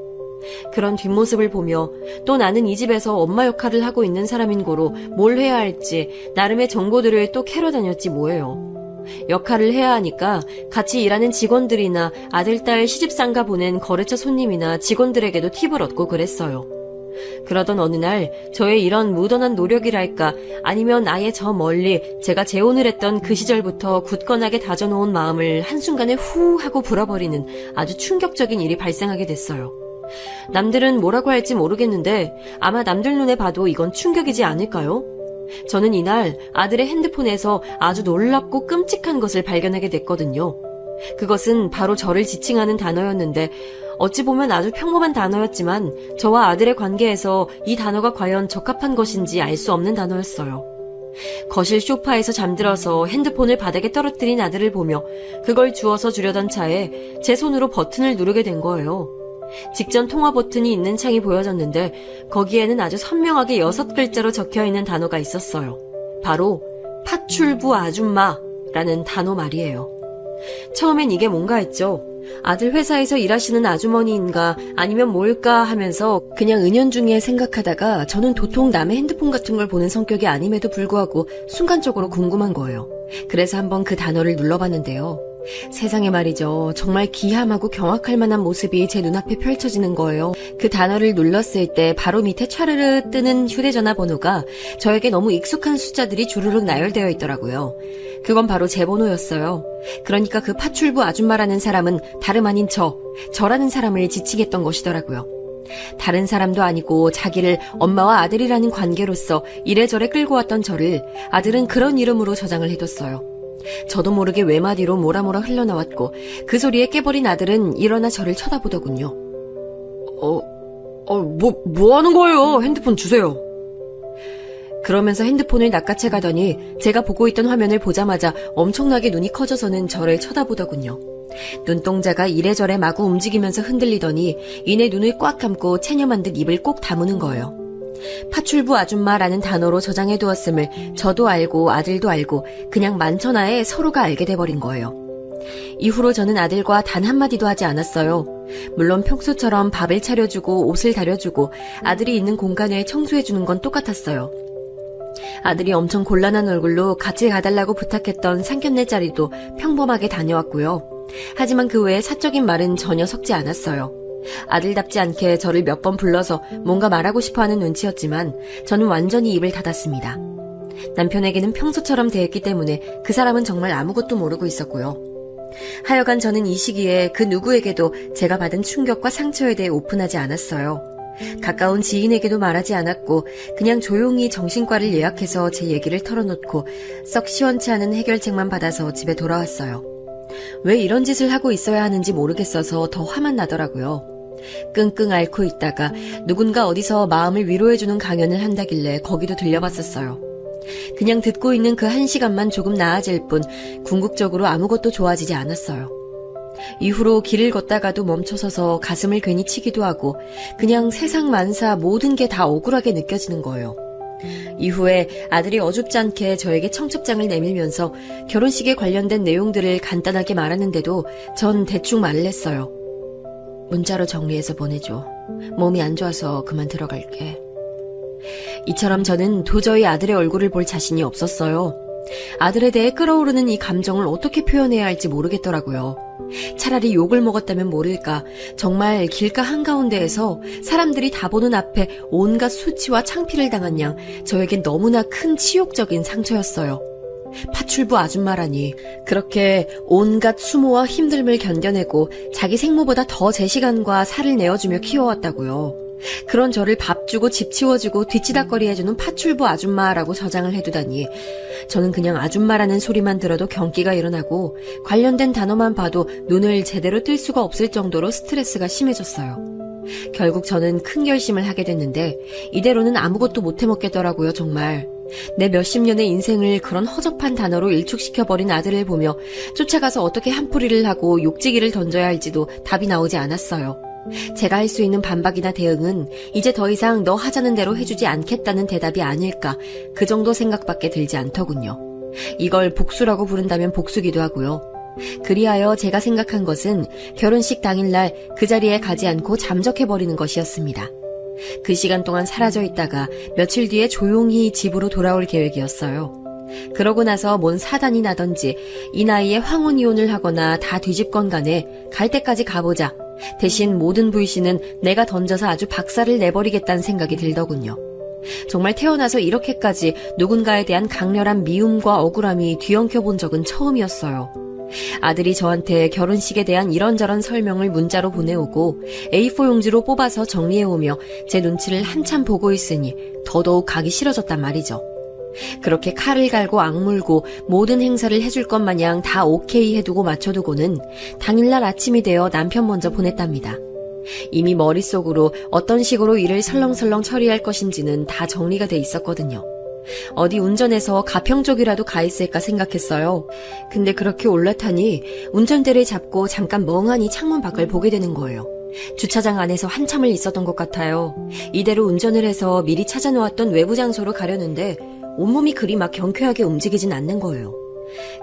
그런 뒷모습을 보며 또 나는 이 집에서 엄마 역할을 하고 있는 사람인 고로 뭘 해야 할지 나름의 정보들을 또 캐러 다녔지 뭐예요. 역할을 해야 하니까 같이 일하는 직원들이나 아들, 딸 시집상가 보낸 거래처 손님이나 직원들에게도 팁을 얻고 그랬어요. 그러던 어느 날 저의 이런 무던한 노력이랄까 아니면 아예 저 멀리 제가 재혼을 했던 그 시절부터 굳건하게 다져놓은 마음을 한순간에 후 하고 불어버리는 아주 충격적인 일이 발생하게 됐어요. 남들은 뭐라고 할지 모르겠는데 아마 남들 눈에 봐도 이건 충격이지 않을까요? 저는 이날 아들의 핸드폰에서 아주 놀랍고 끔찍한 것을 발견하게 됐거든요. 그것은 바로 저를 지칭하는 단어였는데 어찌 보면 아주 평범한 단어였지만 저와 아들의 관계에서 이 단어가 과연 적합한 것인지 알 수 없는 단어였어요. 거실 소파에서 잠들어서 핸드폰을 바닥에 떨어뜨린 아들을 보며 그걸 주워서 주려던 차에 제 손으로 버튼을 누르게 된 거예요. 직전 통화 버튼이 있는 창이 보여졌는데 거기에는 아주 선명하게 6글자로 적혀있는 단어가 있었어요. 바로 파출부 아줌마라는 단어 말이에요. 처음엔 이게 뭔가 했죠. 아들 회사에서 일하시는 아주머니인가 아니면 뭘까 하면서 그냥 은연중에 생각하다가 저는 도통 남의 핸드폰 같은 걸 보는 성격이 아님에도 불구하고 순간적으로 궁금한 거예요. 그래서 한번 그 단어를 눌러봤는데요. 세상에 말이죠. 정말 기함하고 경악할 만한 모습이 제 눈앞에 펼쳐지는 거예요. 그 단어를 눌렀을 때 바로 밑에 차르르 뜨는 휴대전화 번호가 저에게 너무 익숙한 숫자들이 주르륵 나열되어 있더라고요. 그건 바로 제 번호였어요. 그러니까 그 파출부 아줌마라는 사람은 다름 아닌 저라는 사람을 지칭했던 것이더라고요. 다른 사람도 아니고 자기를 엄마와 아들이라는 관계로서 이래저래 끌고 왔던 저를 아들은 그런 이름으로 저장을 해뒀어요. 저도 모르게 외마디로 뭐라뭐라 흘러나왔고 그 소리에 깨버린 아들은 일어나 저를 쳐다보더군요. 뭐 하는 거예요? 핸드폰 주세요. 그러면서 핸드폰을 낚아채 가더니 제가 보고 있던 화면을 보자마자 엄청나게 눈이 커져서는 저를 쳐다보더군요. 눈동자가 이래저래 마구 움직이면서 흔들리더니 이내 눈을 꽉 감고 체념한 듯 입을 꼭 다무는 거예요. 파출부 아줌마라는 단어로 저장해두었음을 저도 알고 아들도 알고 그냥 만천하에 서로가 알게 돼버린 거예요. 이후로 저는 아들과 단 한마디도 하지 않았어요. 물론 평소처럼 밥을 차려주고 옷을 다려주고 아들이 있는 공간을 청소해주는 건 똑같았어요. 아들이 엄청 곤란한 얼굴로 같이 가달라고 부탁했던 상견례 자리도 평범하게 다녀왔고요. 하지만 그 외에 사적인 말은 전혀 섞지 않았어요. 아들답지 않게 저를 몇 번 불러서 뭔가 말하고 싶어하는 눈치였지만 저는 완전히 입을 닫았습니다. 남편에게는 평소처럼 대했기 때문에 그 사람은 정말 아무것도 모르고 있었고요. 하여간 저는 이 시기에 그 누구에게도 제가 받은 충격과 상처에 대해 오픈하지 않았어요. 가까운 지인에게도 말하지 않았고 그냥 조용히 정신과를 예약해서 제 얘기를 털어놓고 썩 시원치 않은 해결책만 받아서 집에 돌아왔어요. 왜 이런 짓을 하고 있어야 하는지 모르겠어서 더 화만 나더라고요. 끙끙 앓고 있다가 누군가 어디서 마음을 위로해주는 강연을 한다길래 거기도 들려봤었어요. 그냥 듣고 있는 그 1시간만 조금 나아질 뿐 궁극적으로 아무것도 좋아지지 않았어요. 이후로 길을 걷다가도 멈춰서서 가슴을 괜히 치기도 하고 그냥 세상 만사 모든 게 다 억울하게 느껴지는 거예요. 이후에 아들이 어줍지 않게 저에게 청첩장을 내밀면서 결혼식에 관련된 내용들을 간단하게 말하는데도 전 대충 말을 했어요. 문자로 정리해서 보내줘. 몸이 안 좋아서 그만 들어갈게. 이처럼 저는 도저히 아들의 얼굴을 볼 자신이 없었어요. 아들에 대해 끓어오르는 이 감정을 어떻게 표현해야 할지 모르겠더라고요. 차라리 욕을 먹었다면 모를까, 정말 길가 한가운데에서 사람들이 다 보는 앞에 온갖 수치와 창피를 당한 양 저에겐 너무나 큰 치욕적인 상처였어요. 파출부 아줌마라니. 그렇게 온갖 수모와 힘듦을 견뎌내고 자기 생모보다 더 제 시간과 살을 내어주며 키워왔다고요. 그런 저를 밥 주고 집 치워주고 뒤치다꺼리 해주는 파출부 아줌마라고 저장을 해두다니. 저는 그냥 아줌마라는 소리만 들어도 경기가 일어나고 관련된 단어만 봐도 눈을 제대로 뜰 수가 없을 정도로 스트레스가 심해졌어요. 결국 저는 큰 결심을 하게 됐는데 이대로는 아무것도 못 해먹겠더라고요. 정말. 내 몇십 년의 인생을 그런 허접한 단어로 일축시켜버린 아들을 보며 쫓아가서 어떻게 한풀이를 하고 욕지기를 던져야 할지도 답이 나오지 않았어요. 제가 할 수 있는 반박이나 대응은 이제 더 이상 너 하자는 대로 해주지 않겠다는 대답이 아닐까, 그 정도 생각밖에 들지 않더군요. 이걸 복수라고 부른다면 복수기도 하고요. 그리하여 제가 생각한 것은 결혼식 당일날 그 자리에 가지 않고 잠적해버리는 것이었습니다. 그 시간 동안 사라져 있다가 며칠 뒤에 조용히 집으로 돌아올 계획이었어요. 그러고 나서 뭔 사단이 나던지 이 나이에 황혼이혼을 하거나 다 뒤집건 간에 갈 때까지 가보자. 대신 모든 불씨는 내가 던져서 아주 박살을 내버리겠다는 생각이 들더군요. 정말 태어나서 이렇게까지 누군가에 대한 강렬한 미움과 억울함이 뒤엉켜 본 적은 처음이었어요. 아들이 저한테 결혼식에 대한 이런저런 설명을 문자로 보내오고 A4 용지로 뽑아서 정리해오며 제 눈치를 한참 보고 있으니 더더욱 가기 싫어졌단 말이죠. 그렇게 칼을 갈고 악물고 모든 행사를 해줄 것 마냥 다 오케이 해두고 맞춰두고는 당일날 아침이 되어 남편 먼저 보냈답니다. 이미 머릿속으로 어떤 식으로 일을 설렁설렁 처리할 것인지는 다 정리가 돼 있었거든요. 어디 운전해서 가평 쪽이라도 가 있을까 생각했어요. 근데 그렇게 올라타니 운전대를 잡고 잠깐 멍하니 창문 밖을 보게 되는 거예요. 주차장 안에서 한참을 있었던 것 같아요. 이대로 운전을 해서 미리 찾아놓았던 외부 장소로 가려는데 온몸이 그리 막 경쾌하게 움직이진 않는 거예요.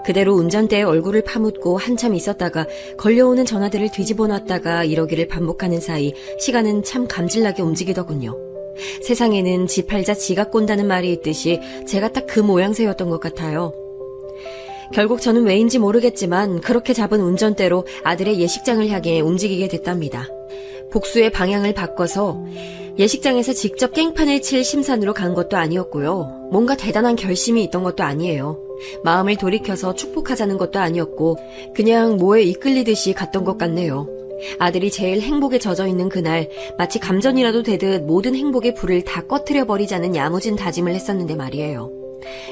그대로 운전대에 얼굴을 파묻고 한참 있었다가 걸려오는 전화들을 뒤집어 놨다가 이러기를 반복하는 사이 시간은 참 감질나게 움직이더군요. 세상에는 지 팔자 지가 꼰다는 말이 있듯이 제가 딱 그 모양새였던 것 같아요. 결국 저는 왜인지 모르겠지만 그렇게 잡은 운전대로 아들의 예식장을 향해 움직이게 됐답니다. 복수의 방향을 바꿔서 예식장에서 직접 깽판을 칠 심산으로 간 것도 아니었고요. 뭔가 대단한 결심이 있던 것도 아니에요. 마음을 돌이켜서 축복하자는 것도 아니었고 그냥 뭐에 이끌리듯이 갔던 것 같네요. 아들이 제일 행복에 젖어있는 그날 마치 감전이라도 되듯 모든 행복의 불을 다 꺼트려버리자는 야무진 다짐을 했었는데 말이에요.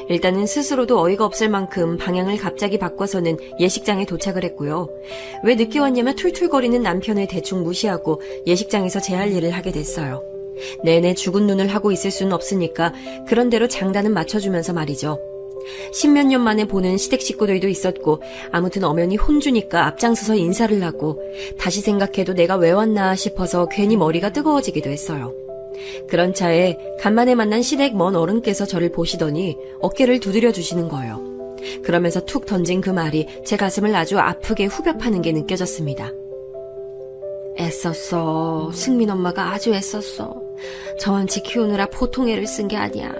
일단은 스스로도 어이가 없을 만큼 방향을 갑자기 바꿔서는 예식장에 도착을 했고요. 왜 늦게 왔냐며 툴툴거리는 남편을 대충 무시하고 예식장에서 제 할 일을 하게 됐어요. 내내 죽은 눈을 하고 있을 수는 없으니까 그런대로 장단은 맞춰주면서 말이죠. 십몇 년 만에 보는 시댁 식구들도 있었고 아무튼 엄연히 혼주니까 앞장서서 인사를 하고 다시 생각해도 내가 왜 왔나 싶어서 괜히 머리가 뜨거워지기도 했어요. 그런 차에 간만에 만난 시댁 먼 어른께서 저를 보시더니 어깨를 두드려 주시는 거예요. 그러면서 툭 던진 그 말이 제 가슴을 아주 아프게 후벼 파는 게 느껴졌습니다. 애썼어. 승민 엄마가 아주 애썼어. 저한치 키우느라 보통 애를 쓴 게 아니야.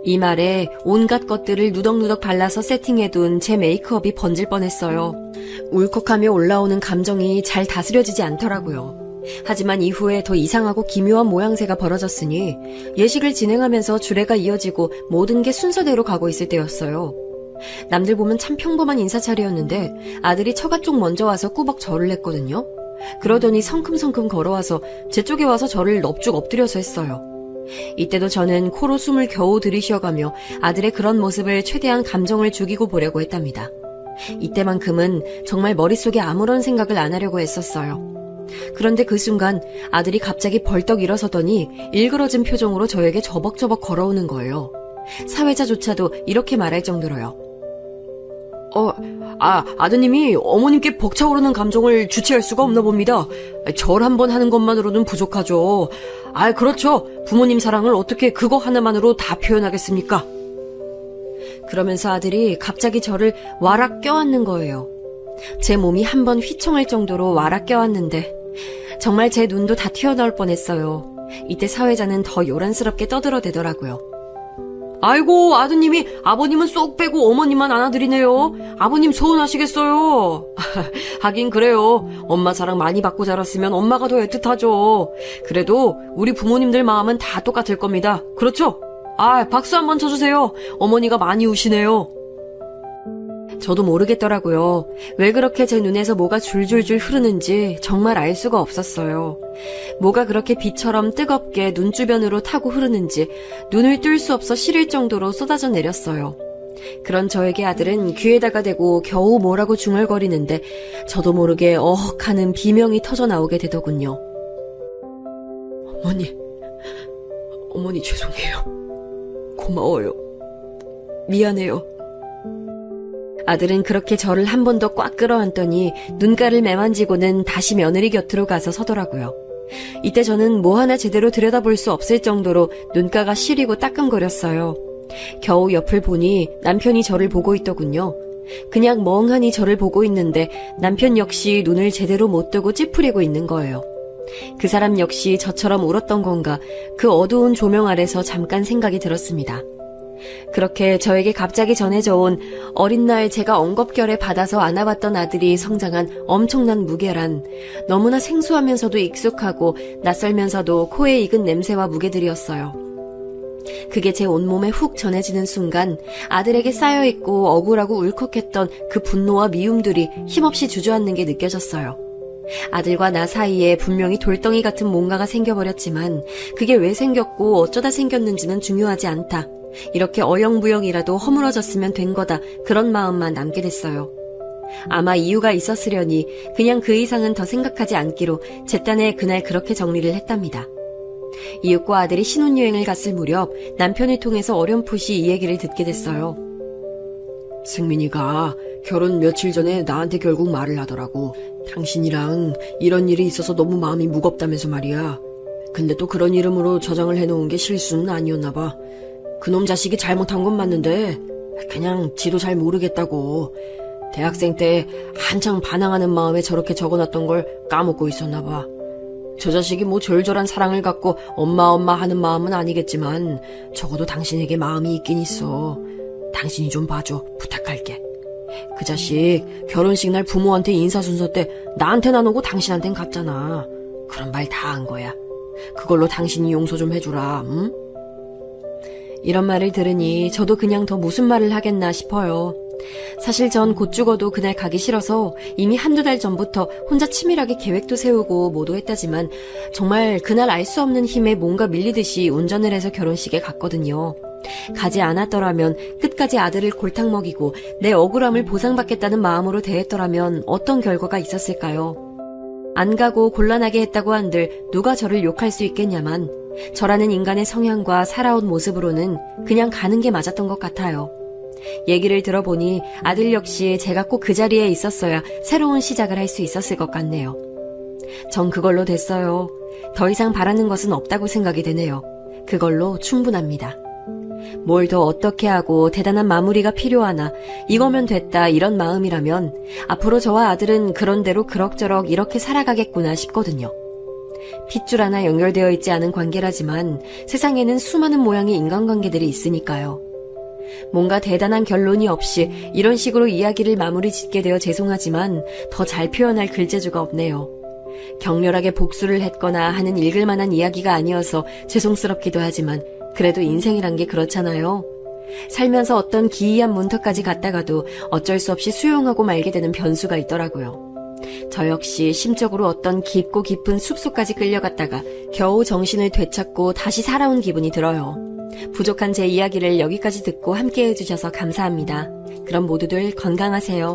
이 말에 온갖 것들을 누덕누덕 발라서 세팅해둔 제 메이크업이 번질 뻔했어요. 울컥하며 올라오는 감정이 잘 다스려지지 않더라고요. 하지만 이후에 더 이상하고 기묘한 모양새가 벌어졌으니 예식을 진행하면서 주례가 이어지고 모든 게 순서대로 가고 있을 때였어요. 남들 보면 참 평범한 인사차례였는데 아들이 처가 쪽 먼저 와서 꾸벅 절을 했거든요. 그러더니 성큼성큼 걸어와서 제 쪽에 와서 저를 넙죽 엎드려서 했어요. 이때도 저는 코로 숨을 겨우 들이쉬어가며 아들의 그런 모습을 최대한 감정을 죽이고 보려고 했답니다. 이때만큼은 정말 머릿속에 아무런 생각을 안 하려고 했었어요. 그런데 그 순간 아들이 갑자기 벌떡 일어서더니 일그러진 표정으로 저에게 저벅저벅 걸어오는 거예요. 사회자조차도 이렇게 말할 정도로요. 아드님이 어머님께 벅차오르는 감정을 주체할 수가 없나 봅니다. 절 한번 하는 것만으로는 부족하죠. 그렇죠. 부모님 사랑을 어떻게 그거 하나만으로 다 표현하겠습니까? 그러면서 아들이 갑자기 저를 와락 껴안는 거예요. 제 몸이 한 번 휘청할 정도로 와락 껴안는데 정말 제 눈도 다 튀어나올 뻔했어요. 이때 사회자는 더 요란스럽게 떠들어대더라고요. 아이고, 아드님이 아버님은 쏙 빼고 어머님만 안아드리네요. 아버님 서운하시겠어요. 하긴 그래요. 엄마 사랑 많이 받고 자랐으면 엄마가 더 애틋하죠. 그래도 우리 부모님들 마음은 다 똑같을 겁니다. 그렇죠? 박수 한번 쳐주세요. 어머니가 많이 우시네요. 저도 모르겠더라고요. 왜 그렇게 제 눈에서 뭐가 줄줄줄 흐르는지 정말 알 수가 없었어요. 뭐가 그렇게 비처럼 뜨겁게 눈 주변으로 타고 흐르는지 눈을 뜰 수 없어 시릴 정도로 쏟아져 내렸어요. 그런 저에게 아들은 귀에다가 대고 겨우 뭐라고 중얼거리는데 저도 모르게 어헉 하는 비명이 터져 나오게 되더군요. 어머니 죄송해요. 고마워요. 미안해요. 아들은 그렇게 저를 한 번 더 꽉 끌어안더니 눈가를 매만지고는 다시 며느리 곁으로 가서 서더라고요. 이때 저는 뭐 하나 제대로 들여다볼 수 없을 정도로 눈가가 시리고 따끔거렸어요. 겨우 옆을 보니 남편이 저를 보고 있더군요. 그냥 멍하니 저를 보고 있는데 남편 역시 눈을 제대로 못 뜨고 찌푸리고 있는 거예요. 그 사람 역시 저처럼 울었던 건가 그 어두운 조명 아래서 잠깐 생각이 들었습니다. 그렇게 저에게 갑자기 전해져 온 어린 날 제가 엉겁결에 받아서 안아봤던 아들이 성장한 엄청난 무게란 너무나 생소하면서도 익숙하고 낯설면서도 코에 익은 냄새와 무게들이었어요. 그게 제 온몸에 훅 전해지는 순간 아들에게 쌓여있고 억울하고 울컥했던 그 분노와 미움들이 힘없이 주저앉는 게 느껴졌어요. 아들과 나 사이에 분명히 돌덩이 같은 뭔가가 생겨버렸지만 그게 왜 생겼고 어쩌다 생겼는지는 중요하지 않다. 이렇게 어영부영이라도 허물어졌으면 된 거다. 그런 마음만 남게 됐어요. 아마 이유가 있었으려니 그냥 그 이상은 더 생각하지 않기로 제 딴에 그날 그렇게 정리를 했답니다. 이웃과 아들이 신혼여행을 갔을 무렵 남편을 통해서 어렴풋이 이 얘기를 듣게 됐어요. 승민이가 결혼 며칠 전에 나한테 결국 말을 하더라고. 당신이랑 이런 일이 있어서 너무 마음이 무겁다면서 말이야. 근데 또 그런 이름으로 저장을 해놓은 게 실수는 아니었나 봐. 그놈 자식이 잘못한 건 맞는데 그냥 지도 잘 모르겠다고. 대학생 때 한창 반항하는 마음에 저렇게 적어놨던 걸 까먹고 있었나 봐. 저 자식이 뭐 절절한 사랑을 갖고 엄마 하는 마음은 아니겠지만 적어도 당신에게 마음이 있긴 있어. 당신이 좀 봐줘. 부탁할게. 그 자식 결혼식 날 부모한테 인사 순서 때 나한텐 안 오고 당신한텐 갔잖아. 그런 말 다 한 거야. 그걸로 당신이 용서 좀 해주라. 응? 이런 말을 들으니 저도 그냥 더 무슨 말을 하겠나 싶어요. 사실 전 곧 죽어도 그날 가기 싫어서 이미 한두 달 전부터 혼자 치밀하게 계획도 세우고 뭐도 했다지만 정말 그날 알 수 없는 힘에 뭔가 밀리듯이 운전을 해서 결혼식에 갔거든요. 가지 않았더라면 끝까지 아들을 골탕 먹이고 내 억울함을 보상받겠다는 마음으로 대했더라면 어떤 결과가 있었을까요? 안 가고 곤란하게 했다고 한들 누가 저를 욕할 수 있겠냐만 저라는 인간의 성향과 살아온 모습으로는 그냥 가는 게 맞았던 것 같아요. 얘기를 들어보니 아들 역시 제가 꼭 그 자리에 있었어야 새로운 시작을 할 수 있었을 것 같네요. 전 그걸로 됐어요. 더 이상 바라는 것은 없다고 생각이 되네요. 그걸로 충분합니다. 뭘 더 어떻게 하고 대단한 마무리가 필요하나 이거면 됐다 이런 마음이라면 앞으로 저와 아들은 그런대로 그럭저럭 이렇게 살아가겠구나 싶거든요. 핏줄 하나 연결되어 있지 않은 관계라지만 세상에는 수많은 모양의 인간관계들이 있으니까요. 뭔가 대단한 결론이 없이 이런 식으로 이야기를 마무리 짓게 되어 죄송하지만 더 잘 표현할 글재주가 없네요. 격렬하게 복수를 했거나 하는 읽을 만한 이야기가 아니어서 죄송스럽기도 하지만 그래도 인생이란 게 그렇잖아요. 살면서 어떤 기이한 문턱까지 갔다가도 어쩔 수 없이 수용하고 말게 되는 변수가 있더라고요. 저 역시 심적으로 어떤 깊고 깊은 숲속까지 끌려갔다가 겨우 정신을 되찾고 다시 살아온 기분이 들어요. 부족한 제 이야기를 여기까지 듣고 함께 해주셔서 감사합니다. 그럼 모두들 건강하세요.